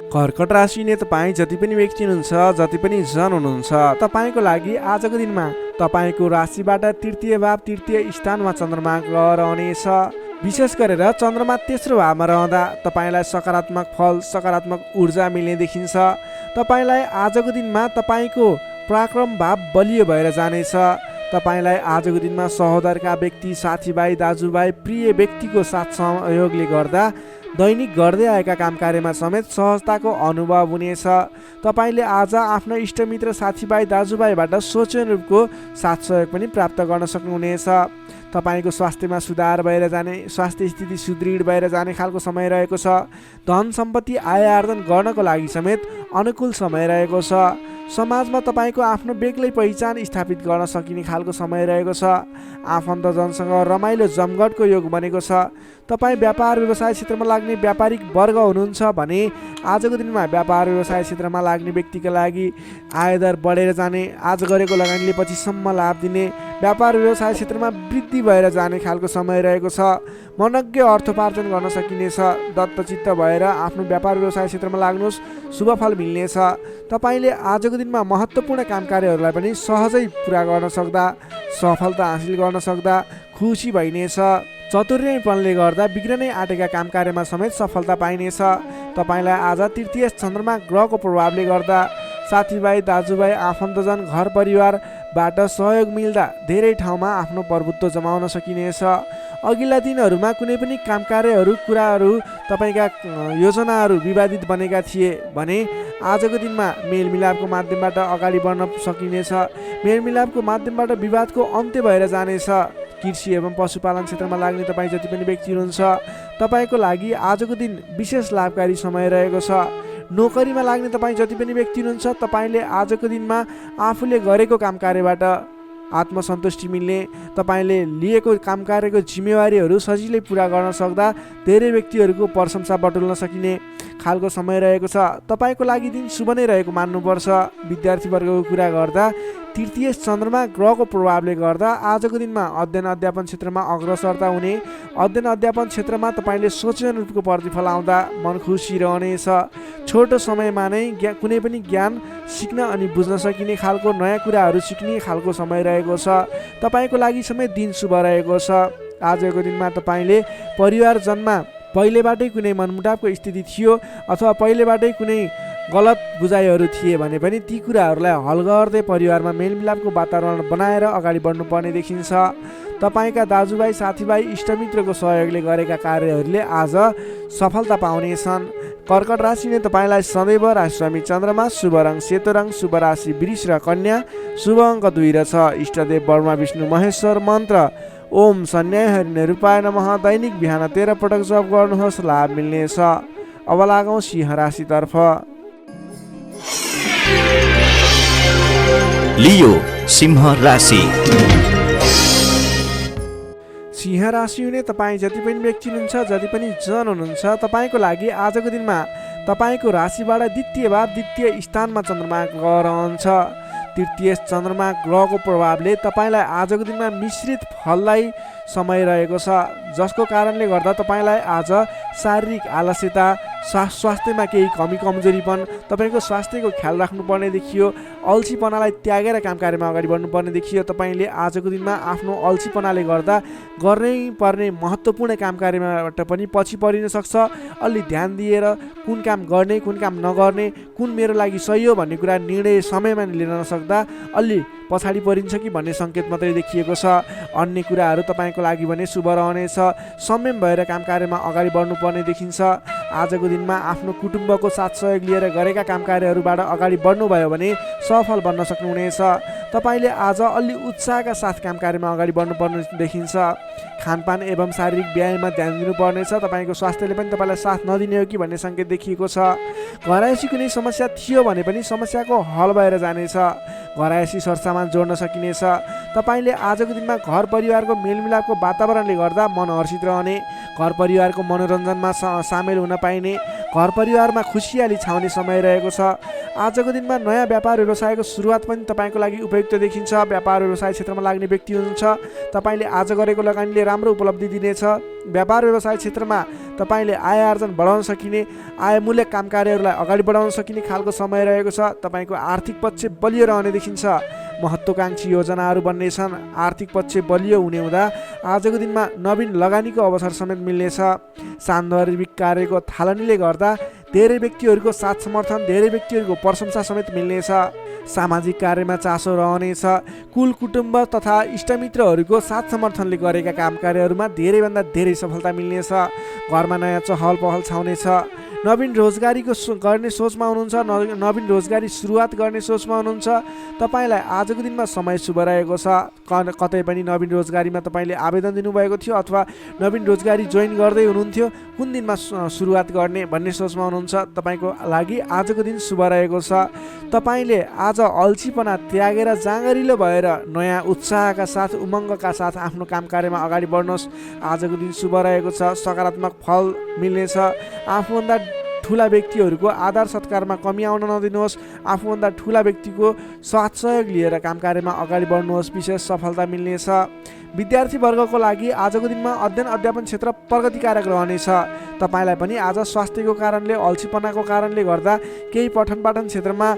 [SPEAKER 3] कर्कट राशि ने तपाईँ जति पनि व्यक्ति हुनुहुन्छ, जति पनि जन हुनुहुन्छ, तपाईँको लागि आजको दिनमा तपाईँको राशिबाट तृतीय भाव तृतीय स्थानमा चन्द्रमा ग्रह रहनेछ। विशेष गरेर चन्द्रमा तेस्रो भावमा रहँदा तपाईँलाई सकारात्मक फल, सकारात्मक ऊर्जा मिल्ने देखिन्छ। तपाईँलाई आजको दिनमा तपाईँको पराक्रम भाव बलियो भएर जानेछ। तपाईँलाई आजको दिनमा सहोदरका व्यक्ति, साथीभाइ, दाजुभाइ, प्रिय व्यक्तिको साथ सहयोगले गर्दा दैनिक गर्दै आएका काम कार्यमा समेत सहजताको अनुभव हुनेछ। तपाईँले आज आफ्ना इष्टमित्र, साथीभाइ, दाजुभाइबाट सोचे अनुरूपको साथ सहयोग पनि प्राप्त गर्न सक्नुहुनेछ। तपाईँको स्वास्थ्यमा सुधार भएर जाने, स्वास्थ्य स्थिति सुदृढ भएर जाने खालको समय रहेको छ। धन सम्पत्ति आय आर्जन गर्नको लागि समेत अनुकूल समय रहेको छ। समाजमा तपाईँको आफ्नो बेग्लै पहिचान स्थापित गर्न सकिने खालको समय रहेको छ। आफन्तजनसँग रमाइलो जमघटको योग बनेको छ। तपाईँ व्यापार व्यवसाय क्षेत्रमा लाग्ने व्यापारिक वर्ग हुनुहुन्छ भने आजको दिनमा व्यापार व्यवसाय क्षेत्रमा लाग्ने व्यक्तिका लागि आयदर बढेर जाने, आज गरेको लगानीले पछिसम्म लाभ दिने, व्यापार व्यवसाय क्षेत्रमा वृद्धि भएर जाने खालको समय रहेको छ। मनज्ञ अर्थोपार्जन गर्न सकिनेछ। दत्तचित्त भएर आफ्नो व्यापार व्यवसाय क्षेत्रमा लाग्नुहोस्, शुभ फल मिल्नेछ। तपाईँले आजको दिनमा महत्त्वपूर्ण काम कार्यहरूलाई पनि सहजै पुरा गर्न सक्दा, सफलता हासिल गर्न सक्दा खुसी भइनेछ। चतुर्यपनले गर्दा बिग्रनै आँटेका काम कार्यमा समेत सफलता पाइनेछ। तपाईँलाई आज तृतीय चन्द्रमा ग्रहको प्रभावले गर्दा साथीभाइ, दाजुभाइ, आफन्तजन, घर परिवारबाट सहयोग मिल्दा धेरै ठाउँमा आफ्नो प्रभुत्व जमाउन सकिनेछ। अघिल्ला दिनहरूमा कुनै पनि काम कार्यहरू, कुराहरू, तपाईँका योजनाहरू विवादित बनेका थिए भने आजको दिनमा मेलमिलापको माध्यमबाट अगाडि बढ्न सकिनेछ। मेलमिलापको माध्यमबाट विवादको अन्त्य भएर जानेछ। कृषि एवं पशुपालन क्षेत्रमा लाग्ने तपाईँ जति पनि व्यक्ति हुनुहुन्छ, तपाईँको लागि आजको दिन विशेष लाभकारी समय रहेको छ। नोकरीमा लाग्ने तपाईँ जति पनि व्यक्ति हुनुहुन्छ, तपाईँले आजको दिनमा आफूले गरेको काम कार्यबाट आत्मसन्तुष्टि मिल्ने, तपाईँले लिएको काम कार्यको जिम्मेवारीहरू सजिलै पुरा गर्न सक्दा धेरै व्यक्तिहरूको प्रशंसा बटुल्न सकिने खालको समय रहेको छ। तपाईँको लागि दिन शुभ नै रहेको मान्नुपर्छ। विद्यार्थीवर्गको कुरा गर्दा तृतीय चन्द्रमा ग्रहको प्रभावले गर्दा आजको दिनमा अध्ययन अध्यापन क्षेत्रमा अग्रसरता हुने, अध्ययन अध्यापन क्षेत्रमा तपाईँले सोचे अनुरूपको प्रतिफल आउँदा मन खुसी रहनेछ। छोटो समयमा नै कुनै पनि ज्ञान सिक्न अनि बुझ्न सकिने खालको नयाँ कुराहरू सिक्ने खालको समय रहेको छ। तपाईँको लागि समेत दिन शुभ रहेको छ। आजको दिनमा तपाईँले परिवारजनमा पहिलेबाटै कुनै मनमुटावको स्थिति थियो अथवा पहिलेबाटै कुनै गलत बुझाइहरू थिए भने पनि ती कुराहरूलाई हल गर्दै परिवारमा मेलमिलापको वातावरण बनाएर अगाडि बढ्नुपर्ने देखिन्छ। तपाईँका दाजुभाइ, साथीभाइ, इष्टमित्रको सहयोगले गरेका कार्यहरूले आज सफलता पाउनेछन्। कर्कट राशि नै तपाईँलाई सदैव राशिस्वामी चन्द्रमा, शुभ रङ सेतो रङ, शुभ राशि वृष र कन्या, शुभ अङ्क 2 र 6, इष्टदेव ब्रह्मा विष्णु महेश्वर, मन्त्र ओम सन्याय हरि निरूपाय नमः। दैनिक बिहान 13 पटक जप गर्नुहोस्, लाभ मिल्नेछ। अब लागौँ सिंह राशितर्फ।
[SPEAKER 2] लियो सिंह राशि।
[SPEAKER 3] सिंह राशि हुने तपाईँ जति पनि व्यक्ति हुनुहुन्छ, जति पनि जन हुनुहुन्छ, तपाईँको लागि आजको दिनमा तपाईँको राशिबाट द्वितीय भाव द्वितीय स्थानमा चन्द्रमा ग्रह रहन्छ। तृतीय चन्द्रमा ग्रहको प्रभावले तपाईँलाई आजको दिनमा मिश्रित फललाई समय रहेको छ, जसको कारणले गर्दा तपाईँलाई आज शारीरिक आलस्यता, स्वास्थ्यमा केही कमी कमजोरीपन, तपाईँको स्वास्थ्यको ख्याल राख्नुपर्ने देखियो। अल्छीपनालाई त्यागेर काम कार्यमा अगाडि बढ्नुपर्ने देखियो। तपाईँले आजको दिनमा आफ्नो अल्छीपनाले गर्दा गर्नै पर्ने महत्त्वपूर्ण काम कार्यबाट पनि पछि परिन सक्छ। अलि ध्यान दिएर कुन काम गर्ने, कुन काम नगर्ने, कुन मेरो लागि सही हो भन्ने कुरा निर्णय समयमा लिन नसक्दा अलि पछाडि परिन्छ कि भन्ने सङ्केत मात्रै देखिएको छ। अन्य कुराहरू तपाईँको लागि भने शुभ रहनेछ। संयम भएर काम कार्यमा अगाडि बढ्नुपर्ने देखिन्छ। आजको दिनमा आफ्नो कुटुम्बको साथ सहयोग लिएर गरेका काम कार्यहरूबाट अगाडि बढ्नुभयो भने सफल बन्न सक्नुहुनेछ। तपाईँले आज अलि उत्साहका साथ काम कार्यमा अगाडि बढ्नुपर्ने देखिन्छ। खानपान एवं शारीरिक व्यायाममा ध्यान दिनुपर्नेछ। तपाईँको स्वास्थ्यले पनि तपाईँलाई साथ नदिने हो कि भन्ने सङ्केत देखिएको छ। घरायसी कुनै समस्या थियो भने पनि समस्याको हल भएर जानेछ। घरायसी सरसामान जोड्न सकिनेछ। तपाईँले आजको दिनमा घर परिवारको मेलमिलापको वातावरणले गर्दा मन हर्षित रहने, घर परिवारको मनोरञ्जनमा सामेल हुन पाइने, घर परिवारमा खुसियाली छाउने समय रहेको छ। आजको दिनमा नयाँ व्यापार व्यवसायको सुरुवात पनि तपाईँको लागि उपयुक्त देखिन्छ। व्यापार व्यवसाय क्षेत्रमा लाग्ने व्यक्ति हुनुहुन्छ, तपाईँले आज गरेको लगानीले राम्रो उपलब्धि दिनेछ। व्यापार व्यवसाय क्षेत्रमा तपाईँले आय आर्जन बढाउन सकिने, आयमूलक काम कार्यहरूलाई अगाडि बढाउन सकिने खालको समय रहेको छ। तपाईँको आर्थिक पक्ष बलियो रहने देखिन्छ। महत्त्वाकांक्षी योजनाहरू बन्नेछन्। आर्थिक पक्ष बलियो हुने हुँदा आजको दिनमा नवीन लगानीको अवसर समेत मिल्नेछ। सान्दर्भिक कार्यको थालनीले गर्दा धेरै व्यक्तिहरूको साथ समर्थन, धेरै व्यक्तिहरूको प्रशंसा समेत मिल्नेछ। सामाजिक कार्यमा चासो रहनेछ। कुल कुटुम्ब तथा इष्टमित्रहरूको साथ समर्थनले गरेका काम कार्यहरूमा धेरैभन्दा धेरै सफलता मिल्नेछ। घरमा नयाँ चहल पहल छाउनेछ। नवीन रोजगारीको गर्ने सोचमा हुनुहुन्छ, नवीन रोजगारी सुरुवात गर्ने सोचमा हुनुहुन्छ, तपाईँलाई आजको दिनमा समय शुभ रहेको छ। कतै पनि नवीन रोजगारीमा तपाईँले आवेदन दिनुभएको थियो अथवा नवीन रोजगारी जोइन गर्दै हुनुहुन्थ्यो, कुन दिनमा सुरुवात गर्ने भन्ने सोचमा हुनुहुन्छ, तपाईँको लागि आजको दिन शुभ रहेको छ। तपाईँले आज अल्छीपना त्यागेर जाँगरिलो भएर नयाँ उत्साहका साथ, उमङ्गका साथ आफ्नो काम कार्यमा अगाडि बढ्नुहोस्। आजको दिन शुभ रहेको छ। सकारात्मक फल मिल्नेछ। आफूभन्दा ठुला व्यक्तिहरूको आदर सत्कारमा कमी आउन नदिनुहोस्। आफूभन्दा ठुला व्यक्तिको साथ सहयोग लिएर काम कार्यमा अगाडि बढ्नुहोस्। विशेष सफलता मिल्नेछ। विद्यार्थी वर्गको लागि आजको दिनमा अध्ययन अध्यापन क्षेत्र प्रगतिकारक रहनेछ। तपाईँलाई पनि आज स्वास्थ्यको कारणले, अल्छीपनाको कारणले गर्दा केही पठन पाठन क्षेत्रमा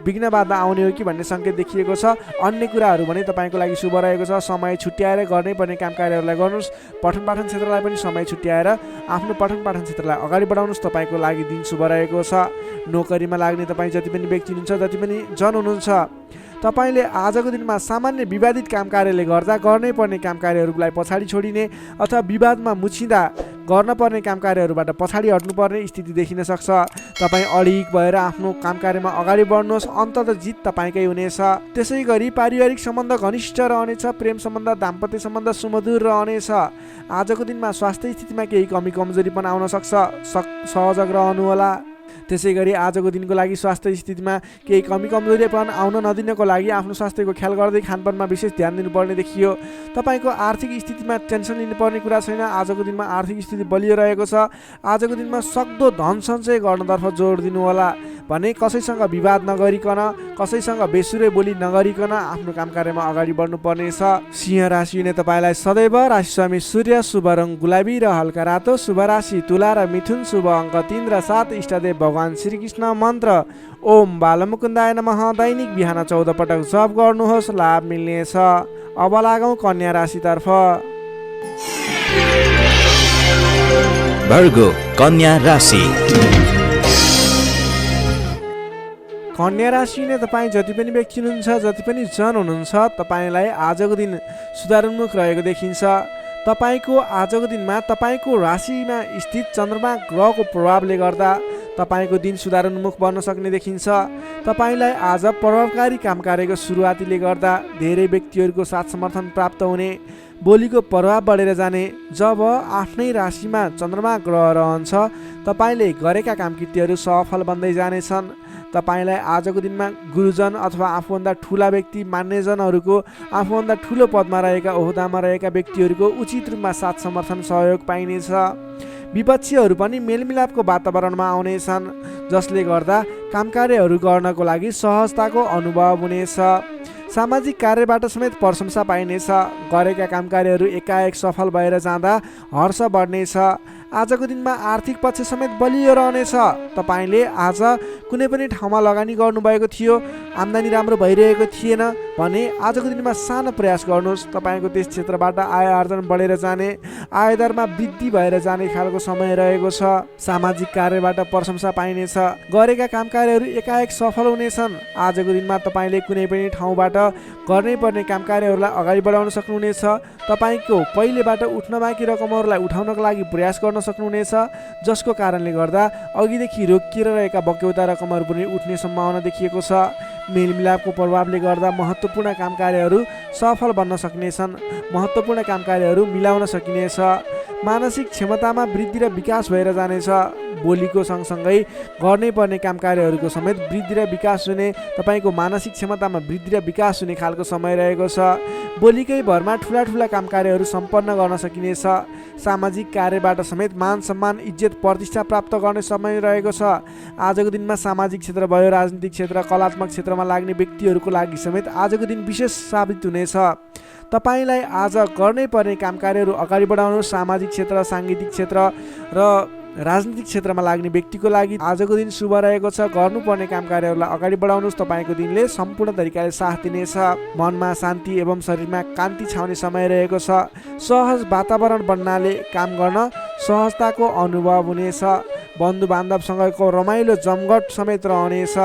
[SPEAKER 3] विघ्न बाधा आउने हो कि भन्ने सङ्केत देखिएको छ। अन्य कुराहरू भने तपाईँको लागि शुभ रहेको छ। समय छुट्याएर गर्नै पर्ने काम कार्यहरूलाई गर्नुहोस्। पठन पाठन क्षेत्रलाई पनि समय छुट्याएर आफ्नो पठन पाठन क्षेत्रलाई अगाडि बढाउनुहोस्। तपाईँको लागि दिन शुभ रहेको छ। नोकरीमा लाग्ने तपाईँ जति पनि व्यक्ति हुनुहुन्छ, जति पनि जन हुनुहुन्छ, तपाईँले आजको दिनमा सामान्य विवादित काम कार्यले गर्दा गर्नै पर्ने काम कार्यहरूलाई पछाडि छोडिने अथवा विवादमा मुछिँदा गर्न पर्ने काम कार्यहरूबाट पछाडि हट्नुपर्ने स्थिति देखिन सक्छ। तपाईँ अडिग भएर आफ्नो काम कार्यमा अगाडि बढ्नुहोस्। अन्ततः जित तपाईँकै हुनेछ। त्यसै गरी पारिवारिक सम्बन्ध घनिष्ठ रहनेछ। प्रेम सम्बन्ध, दाम्पत्य सम्बन्ध सुमधुर रहनेछ। आजको दिनमा स्वास्थ्य स्थितिमा केही कमी कमजोरी पनि आउन सक्छ, सहजग रहनुहोला। त्यसै गरी आजको दिनको लागि स्वास्थ्य स्थितिमा केही कमी कमजोरीपन आउन नदिनको लागि आफ्नो स्वास्थ्यको ख्याल गर्दै खानपानमा विशेष ध्यान दिनुपर्ने देखियो। तपाईँको आर्थिक स्थितिमा टेन्सन लिनुपर्ने कुरा छैन। आजको दिनमा आर्थिक स्थिति बलियो रहेको छ। आजको दिनमा सक्दो धन सञ्चय गर्नतर्फ जोड दिनुहोला। भने कसैसँग विवाद नगरिकन, कसैसँग बेसुरै बोली नगरिकन आफ्नो काम कार्यमा अगाडि बढ्नुपर्नेछ। सिंह राशि हुने तपाईँलाई सदैव राशिस्वामी सूर्य, शुभ रङ गुलाबी र हल्का रातो, शुभ राशि तुला र मिथुन, शुभ अङ्क 3 र 7, इष्टदेव भगवान श्रीकृष्ण, मन्त्र ओम बालमुकुन्दाय नमः। दैनिक बिहान 14 पटक जप गर्नुहोस्, लाभ मिल्नेछ। अब लागौँ कन्या राशितर्फ।
[SPEAKER 2] भर्गो कन्या राशि।
[SPEAKER 3] कन्या राशि नै तपाईँ जति पनि व्यक्ति हुनुहुन्छ, जति पनि जन हुनुहुन्छ, तपाईँलाई आजको दिन सुधारोन्मुख रहेको देखिन्छ। तपाईँको आजको दिनमा तपाईँको राशिमा स्थित चन्द्रमा ग्रहको प्रभावले गर्दा तपाईँको दिन सुधारोन्मुख बन्न सक्ने देखिन्छ। तपाईँलाई आज प्रभावकारी काम कार्यको सुरुवातीले गर्दा धेरै व्यक्तिहरूको साथ समर्थन प्राप्त हुने, बोलीको प्रभाव बढेर जाने। जब आफ्नै राशिमा चन्द्रमा ग्रह रहन्छ तपाईँले गरेका कामकृत्यहरू सफल बन्दै जानेछन्। तपाईँलाई आजको दिनमा गुरुजन अथवा आफूभन्दा ठुला व्यक्ति, मान्यजनहरूको, आफूभन्दा ठुलो पदमा रहेका, ओहदामा रहेका व्यक्तिहरूको उचित रूपमा साथ समर्थन सहयोग पाइनेछ। विपक्षीहरू पनि मेलमिलापको वातावरणमा आउनेछन्, जसले गर्दा काम कार्यहरू गर्नको लागि सहजताको अनुभव हुनेछ। सामाजिक कार्यबाट समेत प्रशंसा पाइनेछ। गरेका काम कार्यहरू एकाएक सफल भएर जाँदा हर्ष बढ्नेछ। आजको दिनमा आर्थिक पक्ष समेत बलियो रहनेछ। तपाईँले आज कुनै पनि ठाउँमा लगानी गर्नुभएको थियो, आम्दानी राम्रो भइरहेको थिएन भने आजको दिनमा सानो प्रयास गर्नुहोस्। तपाईँको त्यस क्षेत्रबाट आय आर्जन बढेर जाने, आयदरमा वृद्धि भएर जाने खालको समय रहेको छ। सामाजिक कार्यबाट प्रशंसा पाइनेछ। गरेका काम कार्यहरू एकाएक सफल हुनेछन्। आजको दिनमा तपाईँले कुनै पनि ठाउँबाट गर्नै पर्ने काम कार्यहरूलाई अगाडि बढाउन सक्नुहुनेछ। तपाईँको पहिलेबाट उठ्न बाँकी रकमहरूलाई उठाउनको लागि प्रयास गर्न सक्नुहुनेछ, जसको कारणले गर्दा अघिदेखि रोकिएर रहेका बक्यौता रकमहरू पनि उठ्ने सम्भावना देखिएको छ। मेलमिलापको प्रभावले गर्दा महत्त्वपूर्ण काम कार्यहरू सफल बन्न सक्नेछन्। महत्त्वपूर्ण काम कार्यहरू मिलाउन सकिनेछ। मानसिक क्षमतामा वृद्धि र विकास भएर जानेछ। बोलीको सँगसँगै गर्नै पर्ने काम कार्यहरूको समेत वृद्धि र विकास हुने, तपाईँको मानसिक क्षमतामा वृद्धि र विकास हुने खालको समय रहेको छ। बोलीकै भरमा ठुला ठुला काम कार्यहरू सम्पन्न गर्न सकिनेछ। सामाजिक कार्यबाट समेत मान सम्मान, इज्जत, प्रतिष्ठा प्राप्त गर्ने समय रहेको छ। आजको दिनमा सामाजिक क्षेत्र भयो, राजनीतिक क्षेत्र, कलात्मक क्षेत्रमा लाग्ने व्यक्तिहरूको लागि समेत आजको दिन विशेष साबित हुनेछ। तपाईँलाई आज गर्नै पर्ने काम कार्यहरू अगाडि बढाउनु। सामाजिक क्षेत्र, साङ्गीतिक क्षेत्र र राजनीतिक क्षेत्रमा लाग्ने व्यक्तिको लागि आजको दिन शुभ रहेको छ। गर्नुपर्ने काम कार्यहरूलाई अगाडि बढाउनुहोस्। तपाईँको दिनले सम्पूर्ण तरिकाले साथ दिनेछ। मनमा शान्ति एवं शरीरमा कान्ति छाउने समय रहेको छ। सहज वातावरण बन्नाले काम गर्न सहजताको अनुभव हुनेछ। बन्धु बान्धवसँगको रमाइलो जमघट समेत रहनेछ।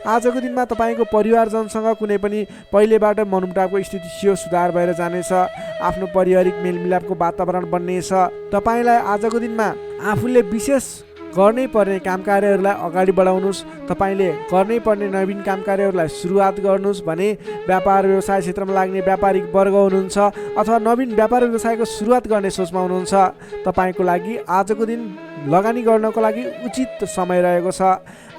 [SPEAKER 3] आजको दिनमा तपाईँको परिवारजनसँग कुनै पनि पहिलेबाट मनमुटावको स्थिति थियो, सुधार भएर जानेछ। आफ्नो पारिवारिक मेलमिलापको वातावरण बन्नेछ। तपाईँलाई आजको दिनमा आफूले विशेष गर्नै पर्ने काम कार्यहरूलाई अगाडि बढाउनुहोस्। तपाईँले गर्नै पर्ने नवीन काम कार्यहरूलाई सुरुवात गर्नुहोस् भने व्यापार व्यवसाय क्षेत्रमा लाग्ने व्यापारिक वर्ग हुनुहुन्छ अथवा नवीन व्यापार व्यवसायको सुरुवात गर्ने सोचमा हुनुहुन्छ, तपाईँको लागि आजको दिन लगानी गर्नको लागि उचित समय रहेको छ।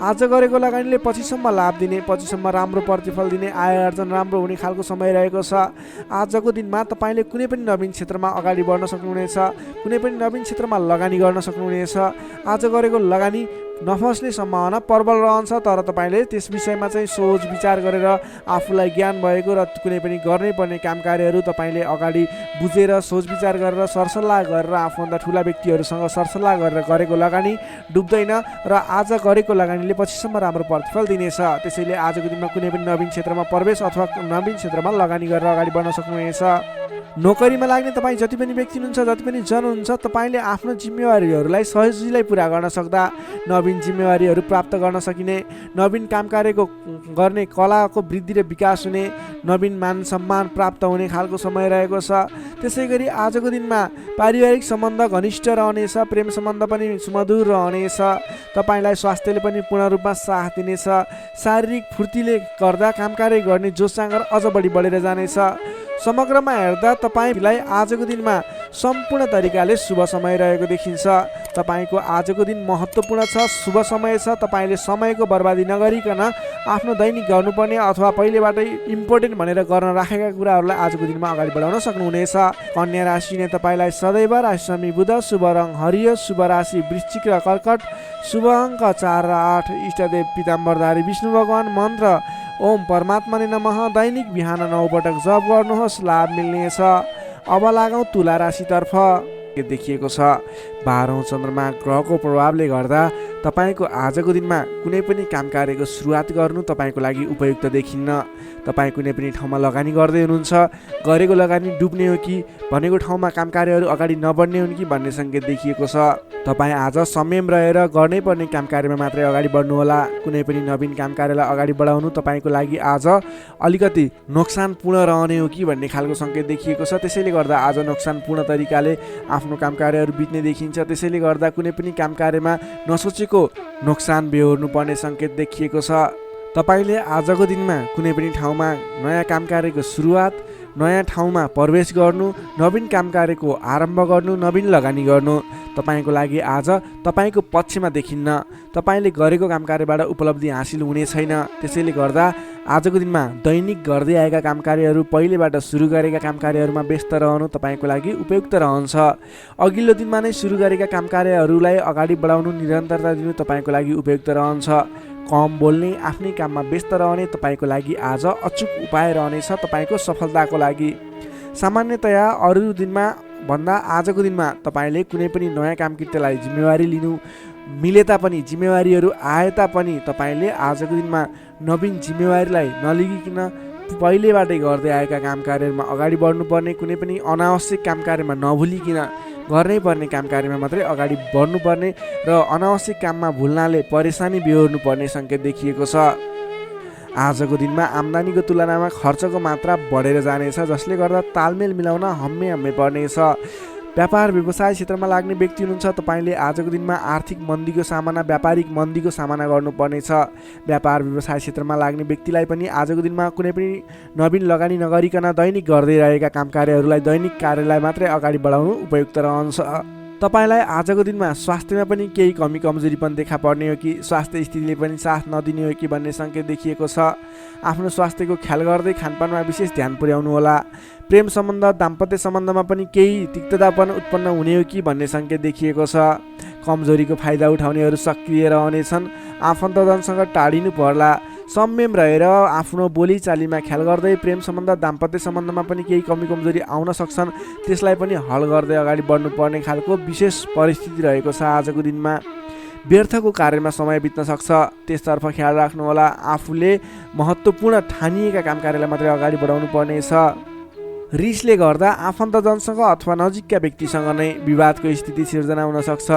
[SPEAKER 3] आज गरेको लगानीले पछिसम्म लाभ दिने, पछिसम्म राम्रो प्रतिफल दिने, आय आर्जन राम्रो हुने खालको समय रहेको छ। आजको दिनमा तपाईँले कुनै पनि नवीन क्षेत्रमा अगाडि बढ्न सक्नुहुनेछ। कुनै पनि नवीन क्षेत्रमा लगानी गर्न सक्नुहुनेछ। आज गरेको लगानी नफस्ने सम्भावना प्रबल रहन्छ, तर तपाईँले त्यस विषयमा चाहिँ सोच विचार गरेर आफूलाई ज्ञान भएको र कुनै पनि गर्नै पर्ने काम कार्यहरू तपाईँले अगाडि बुझेर सोच विचार गरेर सरसल्लाह गरेर आफूभन्दा ठुला व्यक्तिहरूसँग सरसल्लाह गरेर गरेको लगानी डुब्दैन र आज गरेको लगानीले पछिसम्म राम्रो प्रतिफल दिनेछ। त्यसैले आजको दिनमा कुनै पनि नवीन क्षेत्रमा प्रवेश अथवा नवीन क्षेत्रमा लगानी गरेर अगाडि बढ्न सक्नुहुनेछ। नोकरीमा लाग्ने तपाईँ जति पनि व्यक्ति हुनुहुन्छ, जति पनि जन हुनुहुन्छ, तपाईँले आफ्नो जिम्मेवारीहरूलाई सजिलै पुरा गर्न सक्दा नवीन जिम्मेवारीहरू प्राप्त गर्न सकिने, नवीन काम कार्यको गर्ने कलाको वृद्धि र विकास हुने, नवीन मान सम्मान प्राप्त हुने खालको समय रहेको छ। त्यसै गरी आजको दिनमा पारिवारिक सम्बन्ध घनिष्ठ रहनेछ। प्रेम सम्बन्ध पनि सुमधुर रहनेछ। तपाईँलाई स्वास्थ्यले पनि पूर्ण रूपमा साथ दिनेछ। शारीरिक फुर्तीले गर्दा काम कार्य गर्ने जोस जाँगर अझ बढी बढेर जानेछ। समग्रमा हेर्दा तपाईँलाई आजको दिनमा सम्पूर्ण तरिकाले शुभ समय रहेको देखिन्छ। तपाईँको आजको दिन महत्त्वपूर्ण छ, शुभ समय छ। तपाईँले समयको बर्बादी नगरिकन आफ्नो दैनिक गर्नुपर्ने अथवा पहिलेबाटै इम्पोर्टेन्ट भनेर गर्न राखेका कुराहरूलाई आजको दिनमा अगाडि बढाउन सक्नुहुनेछ। कन्या राशिले तपाईँलाई सदैव राशिसमी बुध, शुभ रङ हरियो, शुभ राशि वृश्चिक र कर्कट, शुभ अङ्क 4 र 8, इष्टदेव पिताम्बरधारी विष्णु भगवान, मन्त्र ओम परमात्मा नमः। दैनिक बिहान 9 पटक जप गर्नुहोस्, लाभ मिल्नेछ। अब लागौँ तुला राशितर्फ। देखिएको छ 12औं चन्द्रमा ग्रहको प्रभावले गर्दा तपाईँको आजको दिनमा कुनै पनि काम कार्यको सुरुवात गर्नु तपाईँको लागि उपयुक्त देखिन्न। तपाईँ कुनै पनि ठाउँमा लगानी गर्दै हुनुहुन्छ, गरेको लगानी डुब्ने हो कि भनेको ठाउँमा काम कार्यहरू अगाडि नबढ्ने हुन् कि भन्ने सङ्केत देखिएको छ। तपाईँ आज संयम रहेर गर्नै पर्ने काम कार्यमा मात्रै अगाडि बढ्नुहोला। कुनै पनि नवीन काम कार्यलाई अगाडि बढाउनु तपाईँको लागि आज अलिकति नोक्सानपूर्ण रहने हो कि भन्ने खालको सङ्केत देखिएको छ। त्यसैले गर्दा आज नोक्सानपूर्ण तरिकाले आफ्नो काम कार्यहरू बित्ने देखिन्छ। त्यसैले गर्दा कुनै पनि काम कार्यमा नसोचेको तपाईँको नोक्सान बेहोर्नु पर्ने सङ्केत देखिएको छ। तपाईँले आजको दिनमा कुनै पनि ठाउँमा नयाँ काम कार्यको सुरुवात, नयाँ ठाउँमा प्रवेश गर्नु, नवीन काम कार्यको आरम्भ गर्नु, नवीन लगानी गर्नु तपाईँको लागि आज तपाईँको पक्षमा देखिन्न। तपाईँले गरेको काम कार्यबाट उपलब्धि हासिल हुने छैन। त्यसैले गर्दा आजको दिनमा दैनिक गर्दै आएका काम कार्यहरू, पहिलेबाट सुरु गरेका काम कार्यहरूमा व्यस्त रहनु तपाईँको लागि उपयुक्त रहन्छ। अघिल्लो दिनमा नै सुरु गरेका काम कार्यहरूलाई अगाडि बढाउनु, निरन्तरता दिनु तपाईँको लागि उपयुक्त रहन्छ। कम बोल्ने, आफ्नै काममा व्यस्त रहने तपाईँको लागि आज अचुक उपाय रहनेछ तपाईँको सफलताको लागि। सामान्यतया अरू दिनमा भन्दा आजको दिनमा तपाईँले कुनै पनि नयाँ काम कृत्यलाई जिम्मेवारी लिनु मिले तापनि, जिम्मेवारीहरू आए तापनि तपाईँले आजको दिनमा नवीन जिम्मेवारीलाई नलिगिकन पहिलेबाटै गर्दै आएका काम कार्यहरूमा अगाडि बढ्नुपर्ने, कुनै पनि अनावश्यक काम कार्यमा नभुलिकन गर्नै पर्ने काम कार्यमा मात्रै अगाडि बढ्नुपर्ने र अनावश्यक काममा भुल्नाले परेशानी बेहोर्नु पर्ने सङ्केत देखिएको छ। आजको दिनमा आम्दानीको तुलनामा खर्चको मात्रा बढेर जानेछ, जसले गर्दा तालमेल मिलाउन हम्मे पर्नेछ। व्यापार व्यवसाय क्षेत्रमा लाग्ने व्यक्ति हुनुहुन्छ तपाईँले आजको दिनमा आर्थिक मन्दीको सामना, व्यापारिक मन्दीको सामना गर्नुपर्नेछ। व्यापार व्यवसाय क्षेत्रमा लाग्ने व्यक्तिलाई पनि आजको दिनमा कुनै पनि नवीन लगानी नगरिकन दैनिक गर्दै रहेका काम कार्यहरूलाई, दैनिक कार्यलाई मात्रै अगाडि बढाउनु उपयुक्त रहन्छ। तपाईँलाई आजको दिनमा स्वास्थ्यमा पनि केही कमी कमजोरी पनि देखा पर्ने हो कि स्वास्थ्य स्थितिले पनि साथ नदिने हो कि भन्ने सङ्केत देखिएको छ। आफ्नो स्वास्थ्यको ख्याल गर्दै खानपानमा विशेष ध्यान पुर्याउनु होला। प्रेम सम्बन्ध, दाम्पत्य सम्बन्धमा पनि केही तिक्ततापन उत्पन्न हुने हो कि भन्ने सङ्केत देखिएको छ। कमजोरीको फाइदा उठाउनेहरू सक्रिय रहनेछन्। आफन्तजनसँग टाढिनु पर्ला। संयम रहेर आफ्नो बोलीचालीमा ख्याल गर्दै प्रेम सम्बन्ध, दाम्पत्य सम्बन्धमा पनि केही कमी कमजोरी आउन सक्छन्, त्यसलाई पनि हल गर्दै अगाडि बढ्नुपर्ने खालको विशेष परिस्थिति रहेको छ। आजको दिनमा व्यर्थको कार्यमा समय बित्न सक्छ, त्यसतर्फ ख्याल राख्नुहोला। आफूले महत्त्वपूर्ण ठानिएका काम कार्यलाई मात्रै अगाडि बढाउनु पर्नेछ। रिसले गर्दा आफन्तजनसँग अथवा नजिकका व्यक्तिसँग नै विवादको स्थिति सिर्जना हुन सक्छ।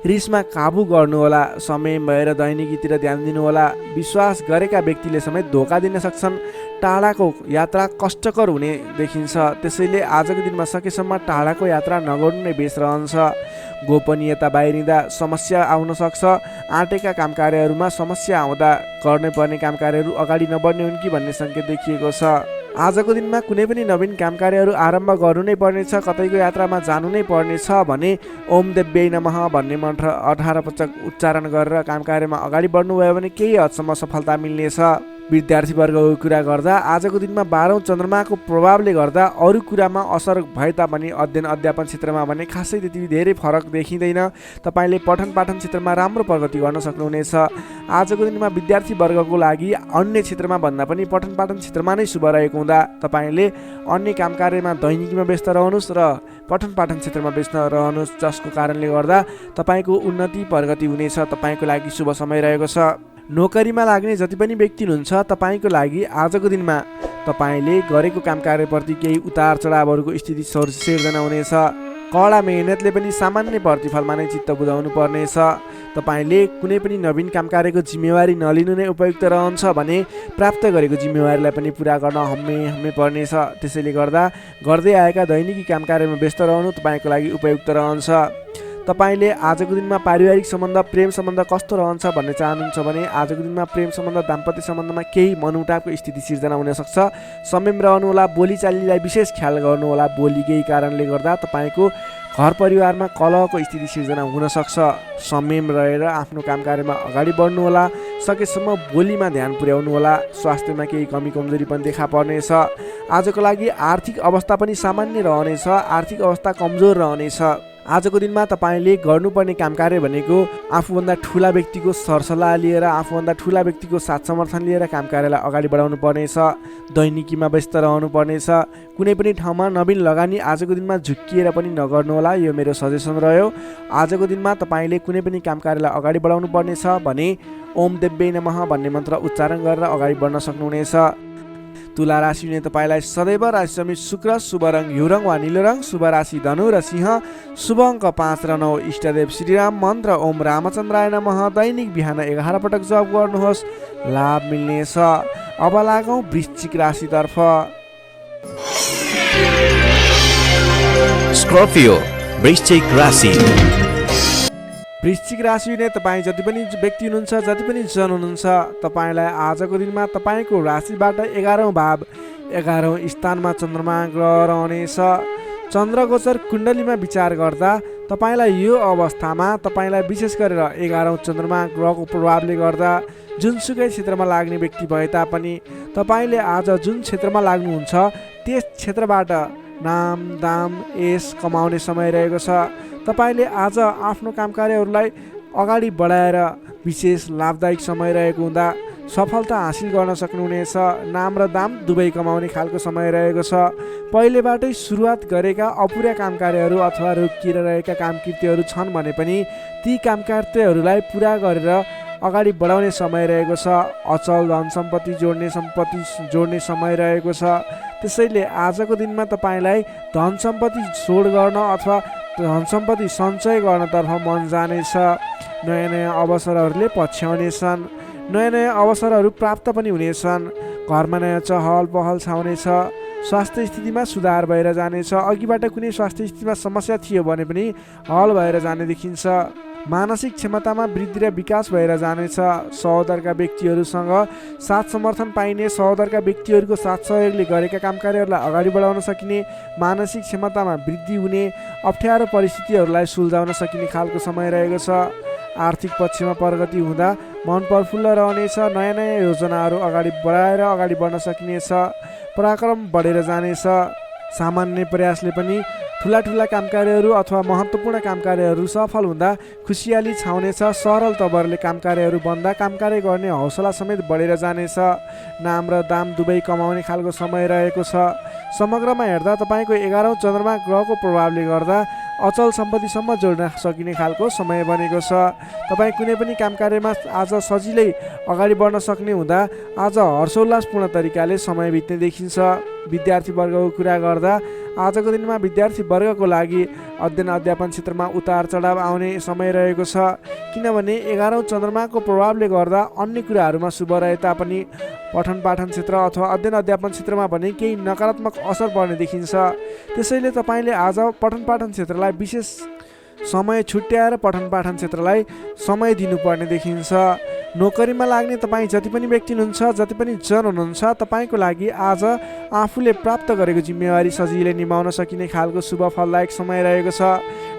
[SPEAKER 3] रिसमा काबु गर्नुहोला। समय भएर दैनिकीतिर ध्यान दिनुहोला। विश्वास गरेका व्यक्तिले समेत धोका दिन सक्छन्। टाढाको यात्रा कष्टकर हुने देखिन्छ, त्यसैले आजको दिनमा सकेसम्म टाढाको यात्रा नगर्नु नै बेस रहन्छ। गोपनीयता बाहिरिँदा समस्या आउन सक्छ। आँटेका काम कार्यहरूमा समस्या आउँदा गर्नै पर्ने काम कार्यहरू अगाडि नबढ्ने हुन् कि भन्ने सङ्केत देखिएको छ। आजको दिनमा कुनै पनि नवीन काम कार्यहरू आरम्भ गर्नु नै पर्नेछ, कतैको यात्रामा जानु नै पर्नेछ भने ओम देव्यै नमः भन्ने मन्त्र 18 पटक उच्चारण गरेर काम कार्यमा अगाडि बढ्नुभयो भने केही हदसम्म सफलता मिल्नेछ। विद्यार्थीवर्गको कुरा गर्दा आजको दिनमा 12औं चन्द्रमाको प्रभावले गर्दा अरू कुरामा असर भए तापनि अध्ययन अध्यापन क्षेत्रमा भने खासै त्यति धेरै फरक देखिँदैन। तपाईँले पठन पाठन क्षेत्रमा राम्रो प्रगति गर्न सक्नुहुनेछ। आजको दिनमा विद्यार्थीवर्गको लागि अन्य क्षेत्रमा भन्दा पनि पठन पाठन क्षेत्रमा नै शुभ रहेको हुँदा तपाईँले अन्य काम कार्यमा दैनिकीमा व्यस्त रहनुहोस् र पठन पाठन क्षेत्रमा व्यस्त रहनुहोस्, जसको कारणले गर्दा तपाईँको उन्नति प्रगति हुनेछ। तपाईँको लागि शुभ समय रहेको छ। नोकरीमा लाग्ने जति पनि व्यक्ति हुनुहुन्छ तपाईँको लागि आजको दिनमा तपाईँले गरेको काम कार्यप्रति केही उतार चढावहरूको स्थिति सिर्जना हुनेछ। कडा मेहनतले पनि सामान्य प्रतिफलमा नै चित्त बुझाउनु पर्नेछ। तपाईँले कुनै पनि नवीन काम कार्यको जिम्मेवारी नलिनु नै उपयुक्त रहन्छ भने प्राप्त गरेको जिम्मेवारीलाई पनि पुरा गर्न हम्मे पर्नेछ। त्यसैले गर्दा गर्दै आएका दैनिकी काम कार्यमा व्यस्त रहनु तपाईँको लागि उपयुक्त रहन्छ। तपाईँले आजको दिनमा पारिवारिक सम्बन्ध, प्रेम सम्बन्ध कस्तो रहन्छ भन्ने चाहनुहुन्छ भने आजको दिनमा प्रेम सम्बन्ध, दाम्पत्य सम्बन्धमा केही मनमुटावको स्थिति सिर्जना हुनसक्छ। संयम रहनुहोला। बोलीचालीलाई विशेष ख्याल गर्नुहोला। बोलीकै कारणले गर्दा तपाईँको घर परिवारमा कलहको स्थिति सिर्जना हुनसक्छ। संयम रहेर आफ्नो काम कार्यमा अगाडि बढ्नुहोला। सकेसम्म बोलीमा ध्यान पुर्याउनुहोला। स्वास्थ्यमा केही कमी कमजोरी पनि देखा पर्नेछ। आजको लागि आर्थिक अवस्था पनि सामान्य रहनेछ। आर्थिक अवस्था कमजोर रहनेछ। आजको दिनमा तपाईँले गर्नुपर्ने काम कार्य भनेको आफूभन्दा ठुला व्यक्तिको सरसल्लाह लिएर, आफूभन्दा ठुला व्यक्तिको साथ समर्थन लिएर काम कार्यलाई अगाडि बढाउनु पर्नेछ। दैनिकीमा व्यस्त रहनु पर्नेछ। कुनै पनि ठाउँमा नवीन लगानी आजको दिनमा झुक्किएर पनि नगर्नुहोला, यो मेरो सजेसन रह्यो। आजको दिनमा तपाईँले कुनै पनि काम कार्यलाई अगाडि बढाउनु पर्नेछ भने ओम देव्यै नमः भन्ने मन्त्र उच्चारण गरेर अगाडि बढ्न सक्नुहुनेछ। तुला राशिले तपाईँलाई सदैव राशि समित शुक्र, शुभ रङ हिउ रङ वा निलो रङ, शुभ राशि धनु र सिंह, शुभ अङ्क 5 र 9, इष्टदेव श्रीराम, मन्त्र ओम रामचन्द्राय नमः दैनिक बिहान 11 पटक जप गर्नुहोस्, लाभ मिल्नेछ। अब लागौँ वृश्चिक राशितर्फ।
[SPEAKER 2] स्कर्पियो वृश्चिक राशि।
[SPEAKER 3] वृश्चिक राशि हुने तपाईँ जति पनि व्यक्ति हुनुहुन्छ, जति पनि जन हुनुहुन्छ, तपाईँलाई आजको दिनमा तपाईँको राशिबाट 11औँ भाव 11औँ स्थानमा चन्द्रमा ग्रह रहनेछ। चन्द्रगोचर कुण्डलीमा विचार गर्दा तपाईँलाई यो अवस्थामा तपाईँलाई विशेष गरेर 11औँ चन्द्रमा ग्रहको प्रभावले गर्दा जुनसुकै क्षेत्रमा लाग्ने व्यक्ति भए तापनि तपाईँले आज जुन क्षेत्रमा लाग्नुहुन्छ त्यस क्षेत्रबाट नाम दाम यश कमाउने समय रहेको छ। तपाईँले आज आफ्नो काम कार्यहरूलाई अगाडि बढाएर विशेष लाभदायक समय रहेको हुँदा सफलता हासिल गर्न सक्नुहुनेछ। नाम र दाम दुवै कमाउने खालको समय रहेको छ। पहिलेबाटै सुरुवात गरेका अपुरा काम कार्यहरू अथवा रोकिएर रहेका कामकृत्यहरू छन् भने पनि ती कामकृत्यहरूलाई पुरा गरेर अगाडि बढाउने समय रहेको छ। अचल धन सम्पत्ति जोड्ने समय रहेको छ। त्यसैले आजको दिनमा तपाईँलाई धन सम्पत्ति जोड गर्न अथवा धन सम्पत्ति सञ्चय गर्नतर्फ मन जानेछ। नयाँ नयाँ अवसरहरूले पछ्याउनेछन्। नयाँ नयाँ अवसरहरू प्राप्त पनि हुनेछन्। घरमा नयाँ चहल पहल छाउनेछ। स्वास्थ्य स्थितिमा सुधार भएर जानेछ। अघिबाट कुनै स्वास्थ्य स्थितिमा समस्या थियो भने पनि हल भएर जाने देखिन्छ। मानसिक क्षमतामा वृद्धि र विकास भएर जानेछ। सहोदरका व्यक्तिहरूसँग साथ समर्थन पाइने, सहोदरका व्यक्तिहरूको साथ सहयोगले गरेका काम कार्यहरूलाई अगाडि बढाउन सकिने, मानसिक क्षमतामा वृद्धि हुने, अप्ठ्यारो परिस्थितिहरूलाई सुल्झाउन सकिने खालको समय रहेको छ। आर्थिक पक्षमा प्रगति हुँदा मन प्रफुल्ल रहनेछ। नयाँ नयाँ योजनाहरू अगाडि बढाएर अगाडि बढ्न सकिनेछ। पराक्रम बढेर जानेछ। सामान्य प्रयासले पनि ठुला ठुला काम कार्यहरू अथवा महत्त्वपूर्ण काम कार्यहरू सफल हुँदा खुसियाली छाउनेछ। सरल तवरले काम कार्यहरू बन्दा काम कार्य गर्ने हौसला समेत बढेर जानेछ। नाम र दाम दुवै कमाउने खालको समय रहेको छ। समग्रमा हेर्दा तपाईँको 11औँ चन्द्रमा ग्रहको प्रभावले गर्दा अचल सम्पत्तिसम्म जोड्न सकिने खालको समय बनेको छ। तपाईँ कुनै पनि काम कार्यमा आज सजिलै अगाडि बढ्न सक्ने हुँदा आज हर्षोल्लासपूर्ण तरिकाले समय बित्ने देखिन्छ। विद्यार्थी वर्गको कुरा गर्दा आजको दिनमा विद्यार्थी वर्गको लागि अध्ययन अध्यापन क्षेत्रमा उतार चढाव आउने समय रहेको छ। किनभने 11औँ चन्द्रमाको प्रभावले गर्दा अन्य कुराहरूमा शुभ रहे तापनि पठन पाठन क्षेत्र अथवा अध्ययन अध्यापन क्षेत्रमा भने केही नकारात्मक असर पर्ने देखिन्छ। त्यसैले तपाईँले आज पठन पाठन क्षेत्रलाई विशेष समय छुट्याएर पठन पाठन क्षेत्रलाई समय दिनुपर्ने देखिन्छ। नोकरीमा लाग्ने तपाईँ जति पनि व्यक्ति हुनुहुन्छ, जति पनि जन हुनुहुन्छ, तपाईँको लागि आज आफूले प्राप्त गरेको जिम्मेवारी सजिलै निभाउन सकिने खालको शुभ फलदायक समय रहेको छ।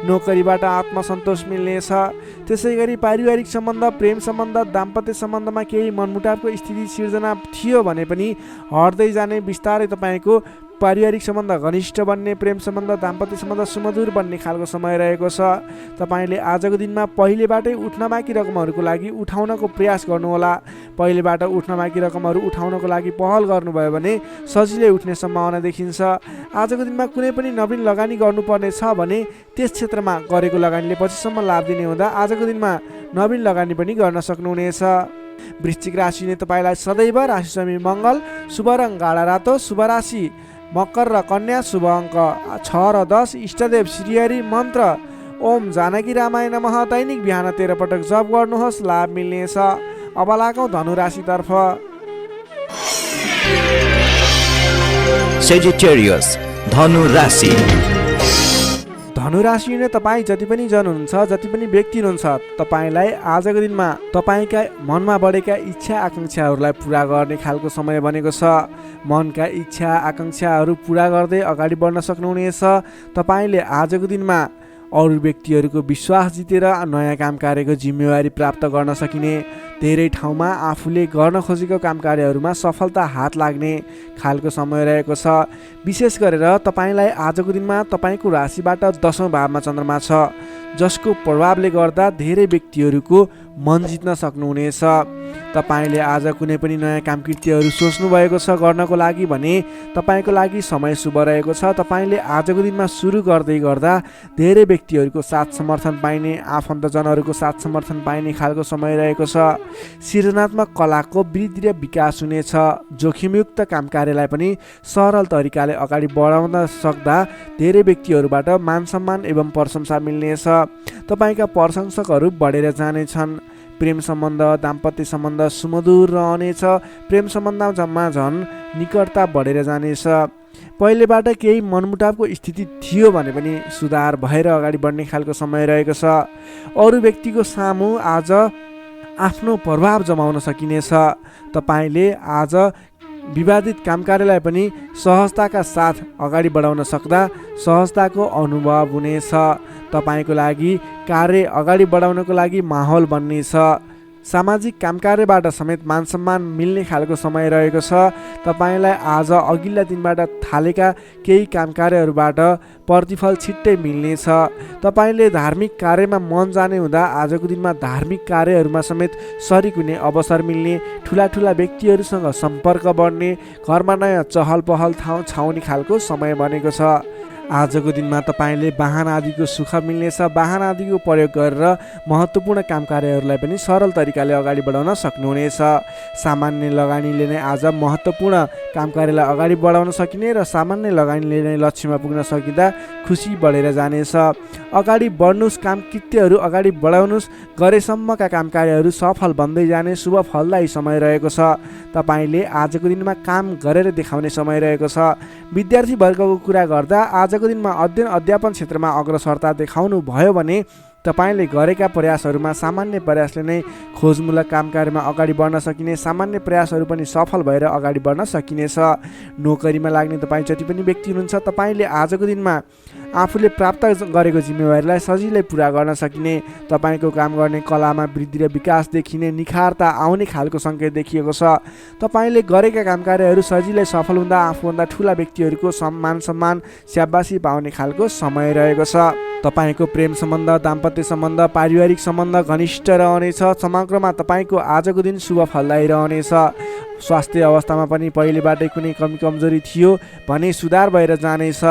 [SPEAKER 3] नोकरीबाट आत्मसन्तोष मिल्नेछ। त्यसै गरी पारिवारिक सम्बन्ध, प्रेम सम्बन्ध, दाम्पत्य सम्बन्धमा केही मनमुटावको स्थिति सिर्जना थियो भने पनि हट्दै जाने, बिस्तारै तपाईँको पारिवारिक सम्बन्ध घनिष्ठ बन्ने, प्रेम सम्बन्ध, दाम्पत्य सम्बन्ध सुमधुर बन्ने खालको समय रहेको छ। तपाईँले आजको दिनमा पहिलेबाटै उठ्न बाँकी रकमहरूको लागि उठाउनको प्रयास गर्नुहोला। पहिलेबाट उठ्न बाँकी रकमहरू उठाउनको लागि पहल गर्नुभयो भने सजिलै उठ्ने सम्भावना देखिन्छ। आजको दिनमा कुनै पनि नवीन लगानी गर्नुपर्ने छ भने त्यस क्षेत्रमा गरेको लगानीले पछिसम्म लाभ दिने हुँदा आजको दिनमा नवीन लगानी पनि गर्न सक्नुहुनेछ। वृश्चिक राशिले तपाईँलाई सदैव राशि स्वामी मङ्गल, शुभ रङ गाढा रातो, शुभ राशि मकर र कन्या, शुभ अङ्क 6 र 10, इष्टदेव श्रीहरि, मन्त्र ओम जानकी रामाय नमः। दैनिक बिहान 13 पटक जप गर्नुहोस्, लाभ मिल्नेछ। अब लागौँ धनु राशितर्फ।
[SPEAKER 2] सेजिटेरियस धनु राशि।
[SPEAKER 3] धनु राशि हुने तपाईँ जति पनि जन हुनुहुन्छ, जति पनि व्यक्ति हुनुहुन्छ, तपाईँलाई आजको दिनमा तपाईँका मनमा बढेका इच्छा आकाङ्क्षाहरूलाई पुरा गर्ने खालको समय बनेको छ। मनका इच्छा आकाङ्क्षाहरू पुरा गर्दै अगाडि बढ्न सक्नुहुनेछ। तपाईँले आजको दिनमा अरू व्यक्तिहरूको विश्वास जितेर नयाँ काम कार्यको जिम्मेवारी प्राप्त गर्न सकिने, धेरै ठाउँमा आफूले गर्न खोजेको काम कार्यहरूमा सफलता हात लाग्ने खालको समय रहेको छ। विशेष गरेर तपाईँलाई आजको दिनमा तपाईँको राशिबाट 10औँ भावमा चन्द्रमा छ, जसको प्रभावले गर्दा धेरै व्यक्तिहरूको मन जित्न सक्नुहुनेछ। तपाईँले आज कुनै पनि नयाँ कामकृत्यहरू सोच्नु भएको छ गर्नको लागि भने तपाईँको लागि समय शुभ रहेको छ। तपाईँले आजको दिनमा सुरु गर्दै गर्दा धेरै व्यक्तिहरूको साथ समर्थन पाइने, आफन्तजनहरूको साथ समर्थन पाइने खालको समय रहेको छ। सृजनात्मक कलाको वृद्धि र विकास हुनेछ। जोखिमयुक्त काम कार्यलाई पनि सरल तरिकाले अगाडि बढाउन सक्दा धेरै व्यक्तिहरूबाट मान सम्मान एवं प्रशंसा मिल्नेछ। तपाईँका प्रशंसकहरू बढेर जानेछन्। प्रेम सम्बन्ध, दाम्पत्य सम्बन्ध सुमधुर रहनेछ। प्रेम सम्बन्धमा झन् निकटता बढेर जानेछ। पहिलेबाट केही मनमुटावको स्थिति थियो भने पनि सुधार भएर अगाडि बढ्ने खालको समय रहेको छ। अरू व्यक्तिको सामु आज आफ्नो प्रभाव जमाउन सकिनेछ। तपाईँले आज विवादित कामकार्यलाई पनि सहजताका साथ अगाडि बढाउन सक्दा सहजताको अनुभव हुनेछ। तपाईँको लागि कार्य अगाडि बढाउनको लागि माहौल बन्नेछ। सामाजिक कामकार्यबाट समेत मानसम्मान मिल्ने खालको समय रहेको छ। तपाईँलाई आज अघिल्ला दिनबाट थालेका केही कामकार्यहरूबाट प्रतिफल छिट्टै मिल्नेछ। तपाईँले धार्मिक कार्यमा मन जाने हुँदा आजको दिनमा धार्मिक कार्यहरूमा समेत सरिक हुने अवसर मिल्ने, ठुला ठुला व्यक्तिहरूसँग सम्पर्क बढ्ने, घरमा नयाँ चहल पहल छाउने खालको समय बनेको छ। आजको दिनमा तपाईँले वाहन आदिको सुख मिल्नेछ। वाहन आदिको प्रयोग गरेर महत्त्वपूर्ण काम कार्यहरूलाई पनि सरल तरिकाले अगाडि बढाउन सक्नुहुनेछ। सामान्य लगानीले नै आज महत्त्वपूर्ण काम कार्यलाई अगाडि बढाउन सकिने र सामान्य लगानीले नै लक्ष्यमा पुग्न सकिँदा खुसी बढेर जानेछ। अगाडि बढ्नुहोस्, काम कृत्यहरू अगाडि बढाउनुहोस्। गरेसम्मका काम कार्यहरू सफल बन्दै जाने शुभ फलदायी समय रहेको छ। तपाईँले आजको दिनमा काम गरेर देखाउने समय रहेको छ। विद्यार्थी वर्गको कुरा गर्दा आजको दिनमा अध्ययन अध्यापन क्षेत्रमा अग्रसरता देखाउनु भयो भने तपाईँले गरेका प्रयासहरूमा सामान्य प्रयासले नै खोजमूलक काम कार्यमा अगाडि बढ्न सकिने, सामान्य प्रयासहरू पनि सफल भएर अगाडि बढ्न सकिनेछ। नोकरीमा लाग्ने तपाईँ जति पनि व्यक्ति हुनुहुन्छ, तपाईँले आजको दिनमा आफूले प्राप्त गरेको जिम्मेवारीलाई सजिलै पुरा गर्न सकिने, तपाईँको काम गर्ने कलामा वृद्धि र विकास देखिने, निखारता आउने खालको सङ्केत देखिएको छ। तपाईँले गरेका काम कार्यहरू सजिलै सफल हुँदा आफूभन्दा ठुला व्यक्तिहरूको सम्मान स्याबासी पाउने खालको समय रहेको छ। तपाईँको प्रेम सम्बन्ध, दाम्पत्य सम्बन्ध, पारिवारिक सम्बन्ध घनिष्ठ रहनेछ। समग्रमा तपाईँको आजको दिन शुभ फलदायी रहनेछ। स्वास्थ्य अवस्थामा पनि पहिलेबाटै कुनै कमी कमजोरी थियो भने सुधार भएर जानेछ।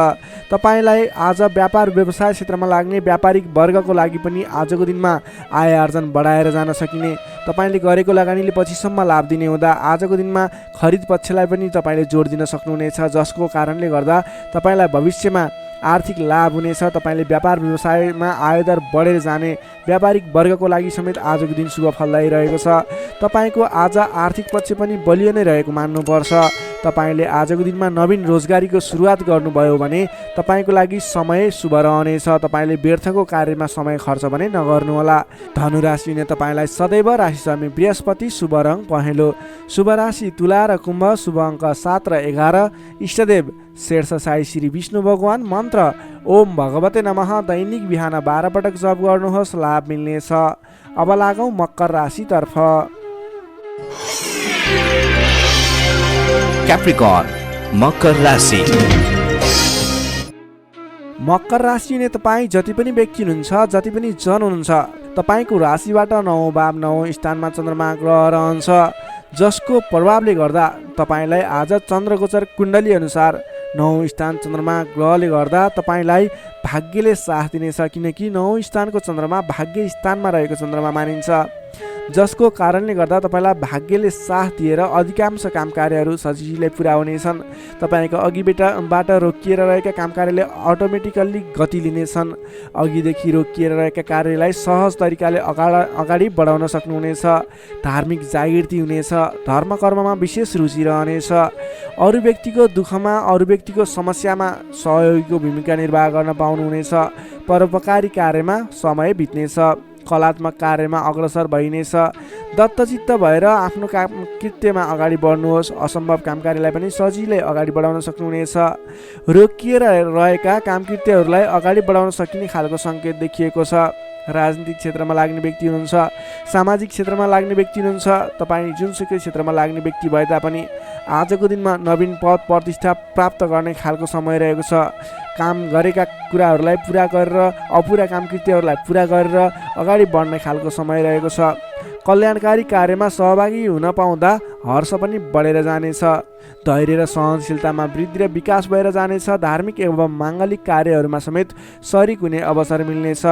[SPEAKER 3] तपाईँलाई आज व्यापार व्यवसाय क्षेत्रमा लाग्ने व्यापारिक वर्गको लागि पनि आजको दिनमा आय आर्जन बढाएर जान सकिने, तपाईँले गरेको लगानीले पछिसम्म लाभ दिने हुँदा आजको दिनमा खरिद पक्षलाई पनि तपाईँले जोड दिन सक्नुहुनेछ, जसको कारणले गर्दा तपाईँलाई भविष्यमा आर्थिक लाभ हुनेछ। तपाईँले व्यापार व्यवसायमा आयदर बढेर जाने, व्यापारिक वर्गको लागि समेत आजको दिन शुभ फलदायी रहेको छ। तपाईँको आज आर्थिक पक्ष पनि बलियो नै रहेको मान्नुपर्छ। तपाईँले आजको दिनमा नवीन रोजगारीको सुरुवात गर्नुभयो भने तपाईँको लागि समय शुभ रहनेछ। तपाईँले व्यर्थको कार्यमा समय खर्च भने नगर्नुहोला। धनु राशिले तपाईँलाई सदैव राशि स्वामी बृहस्पति, शुभ रङ पहेँलो, शुभ राशि तुला र कुम्भ, शुभ अङ्क 7 र 11, इष्टदेव शेर्ष साई श्री विष्णु भगवान, मन्त्र ओम भगवते नमः। दैनिक बिहान 12 पटक जप गर्नुहोस्, लाभ मिल्नेछ। अब लागौँ मकर राशितर्फ।
[SPEAKER 2] क्याप्रिकर्न मकर राशि।
[SPEAKER 3] मकर राशि नै तपाईँ जति पनि व्यक्ति हुनुहुन्छ, जति पनि जन हुनुहुन्छ, तपाईँको राशिबाट 9 भाव 9 स्थानमा चन्द्रमा ग्रह रहन्छ, जसको प्रभावले गर्दा तपाईँलाई आज चन्द्रगोचर कुण्डली अनुसार 9 स्थान चन्द्रमा ग्रहले गर्दा तपाईँलाई भाग्यले साथ दिनेछ। किनकि 9 स्थानको चन्द्रमा भाग्य स्थानमा रहेको चन्द्रमा मानिन्छ, जसको कारणले गर्दा तपाईँलाई भाग्यले साथ दिएर अधिकांश काम कार्यहरू सजिलै पुरा हुनेछन्। तपाईँको अघिबाट रोकिएर रहेका काम कार्यले अटोमेटिकल्ली गति लिनेछन्। अघिदेखि रोकिएर रहेका कार्यलाई सहज तरिकाले अगाडि बढाउन सक्नुहुनेछ। धार्मिक जागृति हुनेछ। धर्म कर्ममा विशेष रुचि रहनेछ। अरू व्यक्तिको दुःखमा, अरू व्यक्तिको समस्यामा सहयोगीको भूमिका निर्वाह गर्न पाउनुहुनेछ। परोपकारी कार्यमा समय बित्नेछ। कलात्मक कार्यमा अग्रसर भइनेछ। दत्तचित्त भएर आफ्नो काम कृत्यमा अगाडि बढ्नुहोस्। असम्भव काम कार्यलाई पनि सजिलै अगाडि बढाउन सक्नुहुनेछ। रोकिएर रहेका काम कृत्यहरूलाई अगाडि बढाउन सकिने खालको सङ्केत देखिएको छ। राजनीतिक क्षेत्रमा लाग्ने व्यक्ति हुनुहुन्छ, सामाजिक क्षेत्रमा लाग्ने व्यक्ति हुनुहुन्छ, तपाईँ जुनसुकै क्षेत्रमा लाग्ने व्यक्ति भए तापनि आजको दिनमा नवीन पद प्रतिष्ठा प्राप्त गर्ने खालको समय रहेको छ। काम गरेका कुराहरूलाई पुरा गरेर अपुरा काम कृत्यहरूलाई पुरा गरेर अगाडि बढ्ने खालको समय रहेको छ। कल्याणकारी कार्यमा सहभागी हुन पाउँदा हर्ष पनि बढेर जानेछ। धैर्य र सहनशीलतामा वृद्धि र विकास भएर जानेछ। धार्मिक एवं माङ्गलिक कार्यहरूमा समेत सरिक हुने अवसर मिल्नेछ।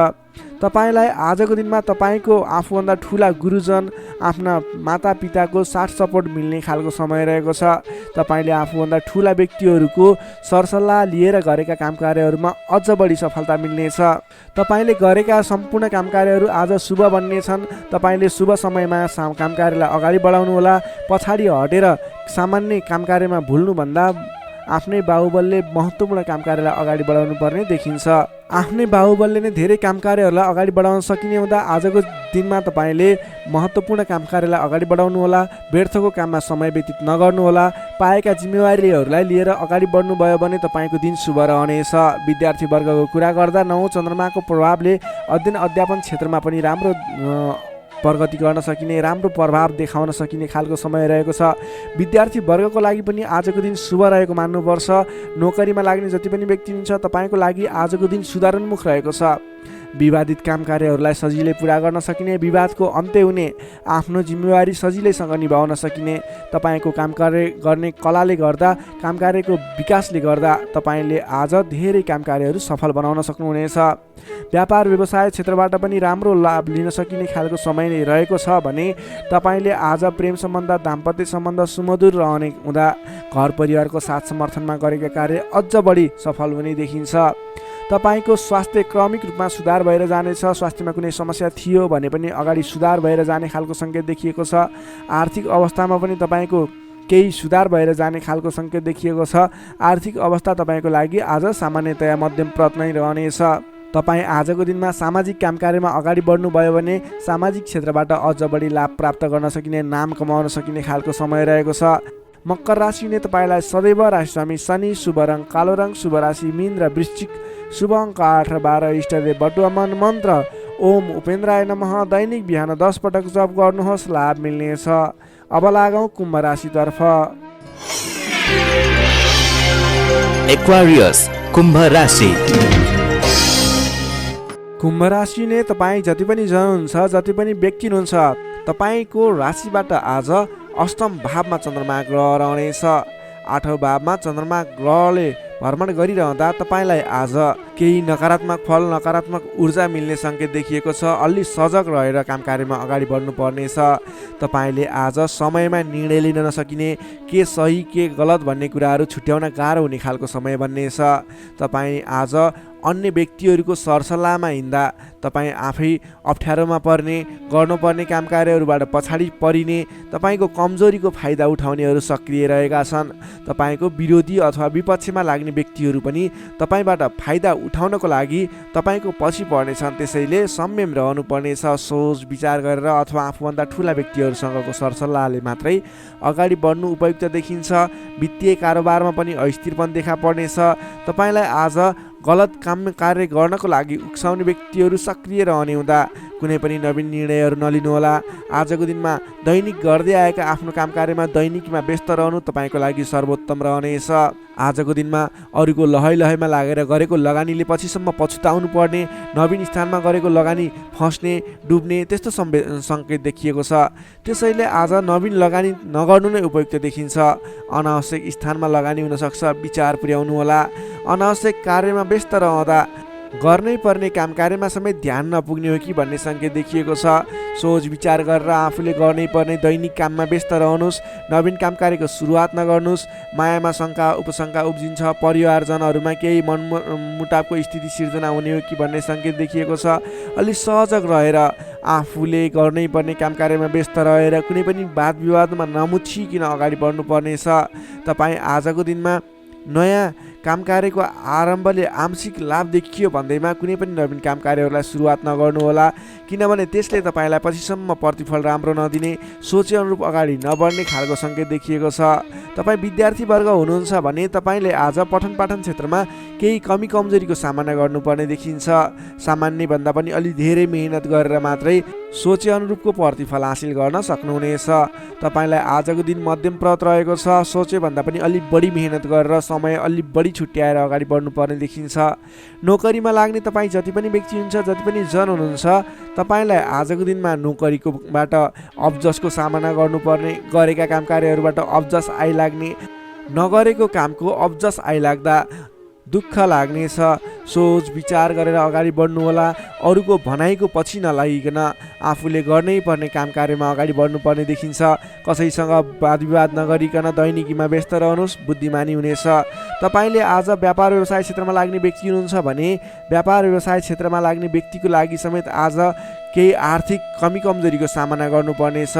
[SPEAKER 3] तपाईँलाई आजको दिनमा तपाईँको आफूभन्दा ठुला गुरुजन, आफ्ना मातापिताको साथ सपोर्ट मिल्ने खालको समय रहेको छ। तपाईँले आफूभन्दा ठुला व्यक्तिहरूको सरसल्लाह लिएर गरेका काम कार्यहरूमा अझ बढी सफलता मिल्नेछ। तपाईँले गरेका सम्पूर्ण काम कार्यहरू आज शुभ बन्नेछन्। तपाईँले शुभ समयमा काम कार्यलाई अगाडि बढाउनुहोला। पछाडि हटेर सामान्य काम कार्यमा भुल्नुभन्दा आफ्नै बाहुबलले महत्त्वपूर्ण काम कार्यलाई अगाडि बढाउनु पर्ने देखिन्छ। आफ्नै बाहुबलले नै धेरै काम कार्यहरूलाई अगाडि बढाउन सकिने हुँदा आजको दिनमा तपाईँले महत्त्वपूर्ण काम कार्यलाई अगाडि बढाउनुहोला। व्यर्थको काममा समय व्यतीत नगर्नुहोला। पाएका जिम्मेवारीहरूलाई लिएर अगाडि बढ्नुभयो भने तपाईँको दिन शुभ रहनेछ। विद्यार्थी वर्गको कुरा गर्दा 9 चन्द्रमाको प्रभावले अध्ययन अध्यापन क्षेत्रमा पनि राम्रो प्रगति गर्न सकिने, राम्रो प्रभाव देखाउन सकिने खालको समय रहेको छ। विद्यार्थी वर्गको लागि पनि आजको दिन शुभ रहेको मान्नुपर्छ। नोकरीमा लाग्ने जति पनि व्यक्ति हुनुहुन्छ तपाईँको लागि आजको दिन सुधारोन्मुख रहेको छ। विवादित काम कार्यहरूलाई सजिलै पुरा गर्न सकिने, विवादको अन्त्य हुने, आफ्नो जिम्मेवारी सजिलैसँग निभाउन सकिने, तपाईँको काम कार्य गर्ने कलाले गर्दा, काम कार्यको विकासले गर्दा तपाईँले आज धेरै काम कार्यहरू सफल बनाउन सक्नुहुनेछ। व्यापार व्यवसाय क्षेत्रबाट पनि राम्रो लाभ लिन सकिने खालको समय नै रहेको छ भने तपाईँले आज प्रेम सम्बन्ध, दाम्पत्य सम्बन्ध सुमधुर रहने हुँदा घर परिवारको साथ समर्थनमा गरेका कार्य अझ बढी सफल हुने देखिन्छ। तपाईँको स्वास्थ्य क्रमिक रूपमा सुधार भएर जानेछ। स्वास्थ्यमा कुनै समस्या थियो भने पनि अगाडि सुधार भएर जाने खालको सङ्केत देखिएको छ। आर्थिक अवस्थामा पनि तपाईँको केही सुधार भएर जाने खालको सङ्केत देखिएको छ। आर्थिक अवस्था तपाईँको लागि आज सामान्यतया मध्यम प्रत नै रहनेछ। तपाईँ आजको दिनमा सामाजिक काम कार्यमा अगाडि बढ्नुभयो भने सामाजिक क्षेत्रबाट अझ बढी लाभ प्राप्त गर्न सकिने, नाम कमाउन सकिने खालको समय रहेको छ। मकर राशिले तपाईँलाई सदैव राशिस्वामी शनि, शुभ रङ कालो रङ, शुभ राशि मीन र वृश्चिक, शुभ अङ्क 8 र 12, इष्टदेव बटुवामन, मन्त्र ओम उपेन्द्राय नमः। दैनिक बिहान 10 पटक जप गर्नुहोस्, लाभ मिल्नेछ। अब लागौँ कुम्भ राशितर्फ।
[SPEAKER 2] एक्वारियस कुम्भ राशि।
[SPEAKER 3] कुम्भ राशिले तपाईँ जति पनि जन हुनुहुन्छ, जति पनि व्यक्ति हुनुहुन्छ, तपाईँको राशिबाट आज अष्टम भावमा चन्द्रमा ग्रह रहनेछ। 8औं भावमा चन्द्रमा ग्रहले भ्रमण गरिरहँदा तपाईँलाई आज केही नकारात्मक फल, नकारात्मक ऊर्जा मिल्ने सङ्केत देखिएको छ। अलि सजग रहेर काम कार्यमा अगाडि बढ्नुपर्नेछ। तपाईँले आज समयमा निर्णय लिन नसकिने, के सही के गलत भन्ने कुराहरू छुट्याउन गाह्रो हुने खालको समय बन्नेछ। तपाईँ आज अन्य व्यक्तिहरूको सरसल्लाहमा हिँड्दा तपाईँ आफै अप्ठ्यारोमा पर्ने, गर्नुपर्ने काम कार्यहरूबाट पछाडि परिने, तपाईँको कमजोरीको फाइदा उठाउनेहरू सक्रिय रहेका छन्। तपाईँको विरोधी अथवा विपक्षमा लाग्ने व्यक्तिहरू पनि तपाईँबाट फाइदा उठाउनको लागि तपाईँको पछि पर्नेछन्। त्यसैले संयम रहनुपर्नेछ। सोच विचार गरेर अथवा आफूभन्दा ठुला व्यक्तिहरूसँगको सरसल्लाहले मात्रै अगाडि बढ्नु उपयुक्त देखिन्छ। वित्तीय कारोबारमा पनि अस्थिरपन देखा पर्नेछ। तपाईँलाई आज गलत काम कार्य गर्नको लागि उक्साउने व्यक्तिहरू सक्रिय रहने हुँदा कुनै पनि नवीन निर्णयहरू नलिनुहोला। आजको दिनमा दैनिक गर्दै आएका आफ्नो काम कार्यमा दैनिकमा व्यस्त रहनु तपाईँको लागि सर्वोत्तम रहनेछ। आजको दिनमा अरूको लहैमा लागेर गरेको लगानीले पछिसम्म पछुताउनु पर्ने, नवीन स्थानमा गरेको लगानी फस्ने, डुब्ने त्यस्तो सङ्केत देखिएको छ। त्यसैले आज नवीन लगानी नगर्नु नै उपयुक्त देखिन्छ। अनावश्यक स्थानमा लगानी हुनसक्छ, विचार पुर्याउनु होला। अनावश्यक कार्यमा व्यस्त रहँदा गर्नै पर्ने काम कार्यमा समेत ध्यान नपुग्ने हो कि भन्ने सङ्केत देखिएको छ। सोच विचार गरेर आफूले गर्नै पर्ने दैनिक काममा व्यस्त रहनुहोस्। नवीन काम कार्यको सुरुवात नगर्नुहोस्। मायामा शङ्का उपशङ्का उब्जिन्छ। परिवारजनहरूमा केही मनमुटावको स्थिति सिर्जना हुने हो कि भन्ने सङ्केत देखिएको छ। अलि सहजग रहेर आफूले गर्नै पर्ने काम कार्यमा व्यस्त रहेर कुनै पनि वाद विवादमा नमुछिकन अगाडि बढ्नुपर्नेछ। तपाईँ आजको दिनमा नयाँ काम कार्यको आरम्भले आंशिक लाभ देखियो भन्दैमा कुनै पनि नवीन काम कार्यहरूलाई सुरुवात नगर्नुहोला, किनभने त्यसले तपाईँलाई पछिसम्म प्रतिफल राम्रो नदिने, सोचे अनुरूप अगाडि नबढ्ने खालको सङ्केत देखिएको छ। तपाईँ विद्यार्थी वर्ग हुनुहुन्छ भने तपाईँले आज पठन पाठन क्षेत्रमा केही कमी कमजोरीको सामना गर्नुपर्ने देखिन्छ। सामान्यभन्दा पनि अलि धेरै मेहनत गरेर मात्रै सोचे अनुरूपको प्रतिफल हासिल गर्न सक्नुहुनेछ। तपाईँलाई आजको दिन मध्यम प्रत रहेको छ। सोचे भन्दा पनि अलि बढी मेहनत गरेर समय अलि बढी छुट्याएर अगाडि बढ्नुपर्ने देखिन्छ। नोकरीमा लाग्ने तपाईँ जति पनि व्यक्ति हुनुहुन्छ, जति पनि जन हुनुहुन्छ, तपाईँलाई आजको दिनमा नोकरीकोबाट अब्जसको सामना गर्नुपर्ने, गरेका काम कार्यहरूबाट अब्जस आइलाग्ने, नगरेको कामको अब्जस आइलाग्दा दुःख लाग्नेछ। सोच विचार गरेर अगाडि बढ्नुहोला। अरूको भनाइको पछि नलागिकन आफूले गर्नै पर्ने काम कार्यमा अगाडि बढ्नुपर्ने देखिन्छ। कसैसँग वाद विवाद नगरिकन दैनिकीमा व्यस्त रहनुहोस्, बुद्धिमानी हुनेछ। तपाईँले आज व्यापार व्यवसाय क्षेत्रमा लाग्ने व्यक्ति हुनुहुन्छ भने व्यापार व्यवसाय क्षेत्रमा लाग्ने व्यक्तिको लागि समेत आज केही आर्थिक कमी कमजोरीको सामना गर्नुपर्नेछ।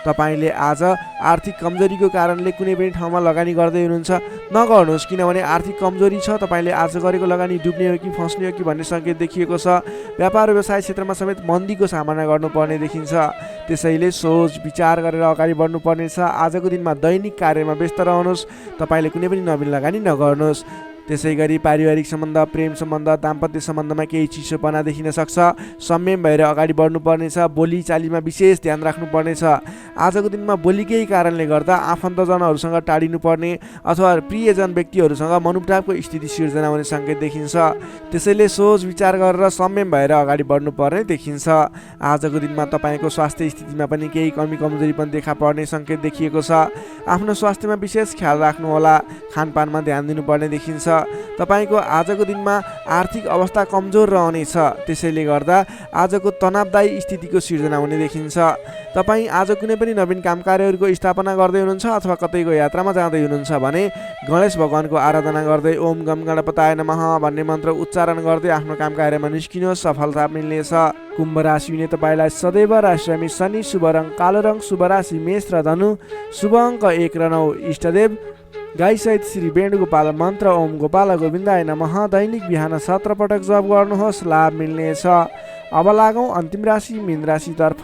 [SPEAKER 3] तपाईँले आज आर्थिक कमजोरीको कारणले कुनै पनि ठाउँमा लगानी गर्दै हुनुहुन्छ नगर्नुहोस्, किनभने आर्थिक कमजोरी छ। तपाईँले आज गरेको लगानी डुब्ने हो कि फस्ने हो कि भन्ने सङ्केत देखिएको छ। व्यापार व्यवसाय क्षेत्रमा समेत मन्दीको सामना गर्नुपर्ने देखिन्छ। त्यसैले सोच विचार गरेर अगाडि बढ्नुपर्नेछ। आजको दिनमा दैनिक कार्यमा व्यस्त रहनुहोस्। तपाईँले कुनै पनि नवीन लगानी नगर्नुहोस्। त्यसै गरी पारिवारिक सम्बन्ध, प्रेम सम्बन्ध, दाम्पत्य सम्बन्धमा केही चिसोपना देखिन सक्छ। संयम भएर अगाडि बढ्नुपर्नेछ। बोलीचालीमा विशेष ध्यान राख्नुपर्नेछ। आजको दिनमा बोलीकै कारणले गर्दा आफन्तजनहरूसँग टाढिनुपर्ने अथवा प्रियजन व्यक्तिहरूसँग मनमुटावको स्थिति सिर्जना हुने सङ्केत देखिन्छ। त्यसैले सोच विचार गरेर संयम भएर अगाडि बढ्नुपर्ने देखिन्छ। आजको दिनमा तपाईँको स्वास्थ्य स्थितिमा पनि केही कमी कमजोरी पनि देखा पर्ने सङ्केत देखिएको छ। आफ्नो स्वास्थ्यमा विशेष ख्याल राख्नुहोला। खानपानमा ध्यान दिनुपर्ने देखिन्छ। तपाईँको आजको दिनमा आर्थिक अवस्था कमजोर रहनेछ। त्यसैले गर्दा आजको तनावदायी स्थितिको सिर्जना हुने देखिन्छ। तपाईँ आज कुनै पनि नवीन काम कार्यहरूको स्थापना गर्दै हुनुहुन्छ अथवा कतैको यात्रामा जाँदै हुनुहुन्छ भने गणेश भगवानको आराधना गर्दै ओम गम गणपताय नमः भन्ने मन्त्र उच्चारण गर्दै आफ्नो काम कार्यमा निस्किनुहोस्, सफलता मिल्नेछ। कुम्भ राशि हुने तपाईँलाई सदैव राशिरामी शनि, शुभ रङ कालो रङ, शुभ राशि मेष र धनु, शुभ अङ्क 1 र 9। इष्टदेव गाई सहित श्री वेणुगोपाल मन्त्र ओम गोपाल गोविन्दाय नमः दैनिक बिहान 17 पटक जप गर्नुहोस्, लाभ मिल्नेछ। अब लागौँ अन्तिम राशि मीन राशितर्फ।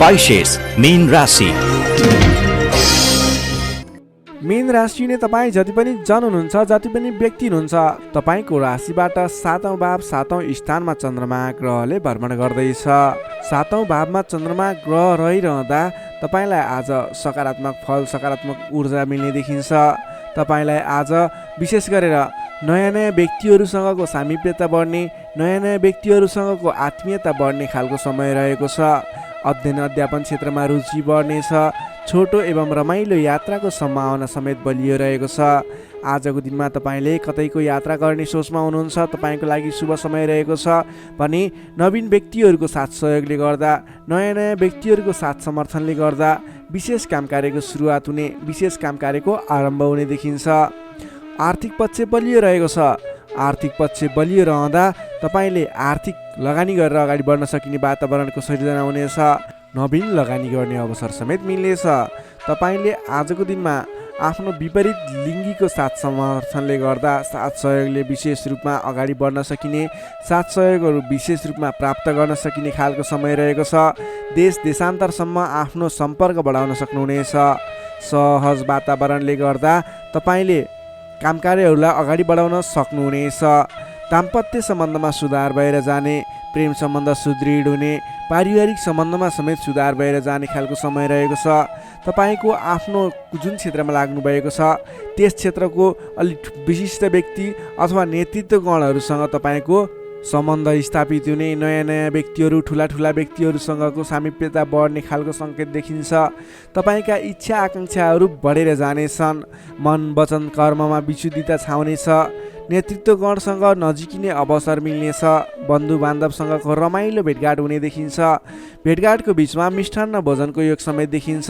[SPEAKER 2] Pisces, मीन राशि।
[SPEAKER 3] मीन राशि ने तपाईँ जति पनि जन हुनुहुन्छ, जति पनि व्यक्ति हुनुहुन्छ, तपाईँको राशिबाट 7औं भाव 7औं स्थानमा चन्द्रमा ग्रहले भ्रमण गर्दैछ। 7औं भावमा चन्द्रमा ग्रह रहिरहँदा तपाईँलाई आज सकारात्मक फल, सकारात्मक ऊर्जा मिल्ने देखिन्छ। तपाईँलाई आज विशेष गरेर नयाँ नयाँ व्यक्तिहरूसँगको सामिप्यता बढ्ने, नयाँ नयाँ व्यक्तिहरूसँगको आत्मीयता बढ्ने खालको समय रहेको छ। अध्ययन अध्यापन क्षेत्रमा रुचि बढ्नेछ। छोटो एवं रमाइलो यात्राको सम्भावना समेत बलियो रहेको छ। आजको दिनमा तपाईँले कतैको यात्रा गर्ने सोचमा हुनुहुन्छ, तपाईँको लागि शुभ समय रहेको छ भने नवीन व्यक्तिहरूको साथ सहयोगले गर्दा, नयाँ नयाँ व्यक्तिहरूको साथ समर्थनले गर्दा विशेष काम कार्यको सुरुवात हुने, विशेष काम कार्यको आरम्भ हुने देखिन्छ। आर्थिक पक्ष बलियो रहेको छ। आर्थिक पक्ष बलियो रहँदा तपाईँले आर्थिक लगानी गरेर अगाडि बढ्न सकिने वातावरणको सृजना हुनेछ। नवीन लगानी गर्ने अवसर समेत मिल्नेछ। तपाईँले आजको दिनमा आफ्नो विपरीत लिङ्गीको साथ समर्थनले गर्दा साथ सहयोगले विशेष रूपमा अगाडि बढ्न सकिने, साथ सहयोगहरू विशेष रूपमा प्राप्त गर्न सकिने खालको समय रहेको छ। देश देशान्तरसम्म आफ्नो सम्पर्क बढाउन सक्नुहुनेछ। सहज वातावरणले गर्दा तपाईँले काम कार्यहरूलाई अगाडि बढाउन सक्नुहुनेछ। दाम्पत्य सम्बन्धमा सुधार भएर जाने, प्रेम सम्बन्ध सुदृढ हुने, पारिवारिक सम्बन्धमा समेत सुधार भएर जाने खालको समय रहेको छ। तपाईँको आफ्नो जुन क्षेत्रमा लाग्नुभएको छ त्यस क्षेत्रको अलिक विशिष्ट व्यक्ति अथवा नेतृत्वगणहरूसँग तपाईँको सम्बन्ध स्थापित हुने, नयाँ नयाँ व्यक्तिहरू, ठुला ठुला व्यक्तिहरूसँगको सामिप्यता बढ्ने खालको सङ्केत देखिन्छ। तपाईँका इच्छा आकाङ्क्षाहरू बढेर जानेछन्। मन वचन कर्ममा विशुद्धिता छाउनेछ। नेतृत्वगणसँग नजिकिने अवसर मिल्नेछ। बन्धु बान्धवसँगको रमाइलो भेटघाट हुने देखिन्छ। भेटघाटको बिचमा मिष्टान्न भोजनको योग समेत देखिन्छ।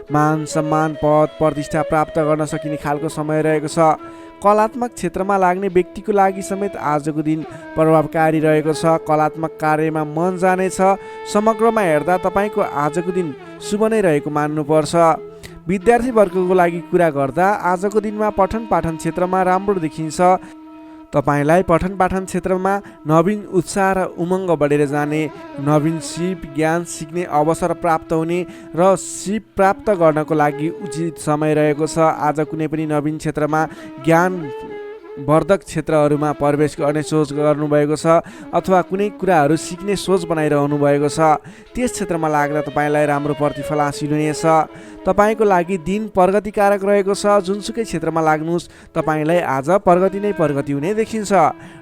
[SPEAKER 3] मान सम्मान पद प्रतिष्ठा प्राप्त गर्न सकिने खालको समय रहेको छ। कलात्मक क्षेत्रमा लाग्ने व्यक्तिको लागि समेत आजको दिन प्रभावकारी रहेको छ। कलात्मक कार्यमा मन जानेछ। समग्रमा हेर्दा तपाईँको आजको दिन शुभ नै रहेको मान्नुपर्छ। विद्यार्थी वर्गको लागि कुरा गर्दा आजको दिनमा पठन पाठन क्षेत्रमा राम्रो देखिन्छ। तपाईँलाई पठन पाठन क्षेत्रमा नवीन उत्साह र उमङ्ग बढेर जाने, नवीन सिप ज्ञान सिक्ने अवसर प्राप्त हुने र सिप प्राप्त गर्नको लागि उचित समय रहेको छ। आज कुनै पनि नवीन क्षेत्रमा ज्ञान वर्धक क्षेत्रहरूमा प्रवेश गर्ने सोच गर्नुभएको छ अथवा कुनै कुराहरू सिक्ने सोच बनाइरहनु भएको छ। त्यस क्षेत्रमा लाग्दा तपाईँलाई राम्रो प्रतिफल हासिल हुनेछ। तपाईँको लागि दिन प्रगतिकारक रहेको छ। जुनसुकै क्षेत्रमा लाग्नुहोस् तपाईँलाई आज प्रगति नै प्रगति हुने देखिन्छ।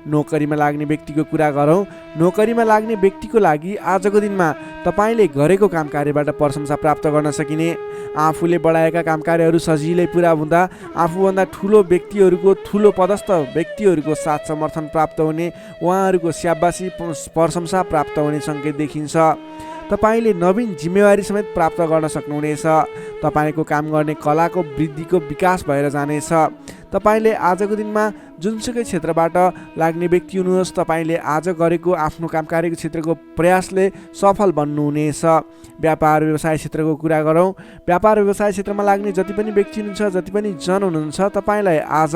[SPEAKER 3] नोकरीमा लाग्ने व्यक्तिको कुरा गरौँ। नोकरीमा लाग्ने व्यक्तिको लागि आजको दिनमा तपाईँले गरेको काम कार्यबाट प्रशंसा प्राप्त गर्न सकिने, आफूले बढाएका काम कार्यहरू सजिलै पुरा हुँदा आफूभन्दा ठुलो व्यक्तिहरूको, ठुलो पदस्थ व्यक्तिहरूको साथ समर्थन प्राप्त हुने, उहाँहरूको स्याबासी प्रशंसा प्राप्त हुने सङ्केत देखिन्छ। तपाईँले नवीन जिम्मेवारी समेत प्राप्त गर्न सक्नुहुनेछ। तपाईँको काम गर्ने कलाको वृद्धिको विकास भएर जानेछ। तपाईँले आजको दिनमा जुनसुकै क्षेत्रबाट लाग्ने व्यक्ति हुनुहोस्, तपाईँले आज गरेको आफ्नो काम कार्यको क्षेत्रको प्रयासले सफल बन्नुहुनेछ। व्यापार व्यवसाय क्षेत्रको कुरा गरौँ। व्यापार व्यवसाय क्षेत्रमा लाग्ने जति पनि व्यक्ति हुनुहुन्छ, जति पनि जन हुनुहुन्छ, तपाईँलाई आज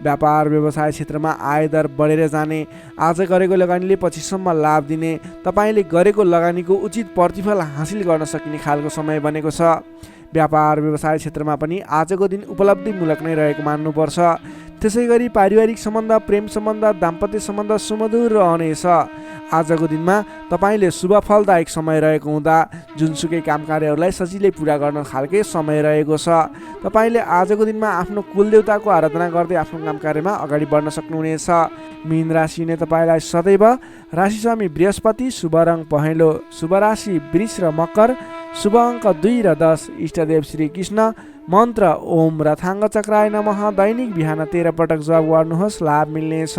[SPEAKER 3] व्यापार व्यवसाय क्षेत्रमा आयदर बढेर जाने, आज गरेको लगानीले पछिसम्म लाभ दिने, तपाईँले गरेको लगानीको उचित प्रतिफल हासिल गर्न सकिने खालको समय बनेको छ। व्यापार व्यवसाय क्षेत्रमा पनि आजको दिन उपलब्धिमूलक नै रहेको मान्नुपर्छ। त्यसै गरी पारिवारिक सम्बन्ध, प्रेम सम्बन्ध, दाम्पत्य सम्बन्ध सुमधुर रहनेछ। आजको दिनमा तपाईँले शुभ फलदायक समय रहेको हुँदा जुनसुकै काम कार्यहरूलाई सजिलै पुरा गर्न खालके समय रहेको छ। तपाईँले आजको दिनमा आफ्नो कुलदेवताको आराधना गर्दै आफ्नो काम कार्यमा अगाडि बढ्न सक्नुहुनेछ। मीन राशि हुने तपाईँलाई सदैव राशिस्वामी बृहस्पति, शुभ रङ पहेँलो, शुभ राशि वृष र मकर, शुभ अङ्क 2 र 10, इष्टदेव श्री कृष्ण, मन्त्र ओम रथाङ्ग चक्राय नमः। दैनिक बिहान 13 पटक जप गर्नुहोस्, लाभ मिल्नेछ।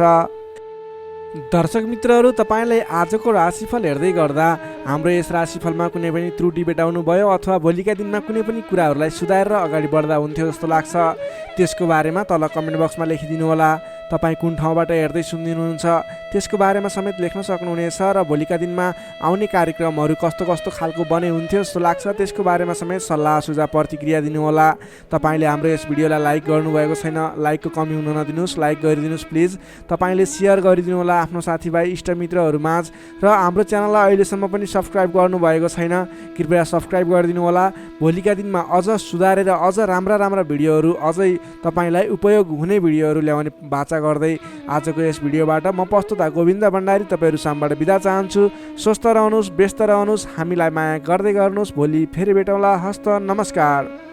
[SPEAKER 3] दर्शक मित्रहरू, तपाईँलाई आजको राशिफल हेर्दै गर्दा हाम्रो यस राशिफलमा कुनै पनि त्रुटि भेटाउनु भयो अथवा भोलिका दिनमा कुनै पनि कुराहरूलाई सुधारेर अगाडि बढ्दा हुन्थ्यो जस्तो लाग्छ, त्यसको बारेमा तल कमेन्ट बक्समा लेखिदिनु होला। तपाईँ कुन ठाउँबाट हेर्दै सुनिदिनुहुन्छ त्यसको बारेमा समेत लेख्न सक्नुहुनेछ र भोलिका दिनमा आउने कार्यक्रमहरू कस्तो कस्तो खालको बने हुन्थ्यो जस्तो लाग्छ त्यसको बारेमा समेत सल्लाह सुझाव प्रतिक्रिया दिनुहोला। तपाईँले हाम्रो यस भिडियोलाई लाइक गर्नुभएको छैन, लाइकको कमी हुन नदिनुहोस्, लाइक गरिदिनुहोस् प्लिज। तपाईँले सेयर गरिदिनु होला आफ्नो साथीभाइ इष्टमित्रहरूमाझ र हाम्रो च्यानललाई अहिलेसम्म पनि सब्सक्राइब गर्नुभएको छैन, कृपया सब्सक्राइब गरिदिनु होला। भोलिका दिनमा अझ सुधारेर अझ राम्रा भिडियोहरू, अझै तपाईँलाई उपयोग हुने भिडियोहरू ल्याउने बाचा गर्दै आजको यस भिडियोबाट म प्रस्तुता गोविन्द भण्डारी तपाईँहरू सामबाट बिदा चाहन्छु। स्वस्थ रहनुहोस्, व्यस्त रहनुहोस्, हामीलाई माया गर्दै गर्नुहोस्। भोलि फेरि भेटौँला। हस्त नमस्कार।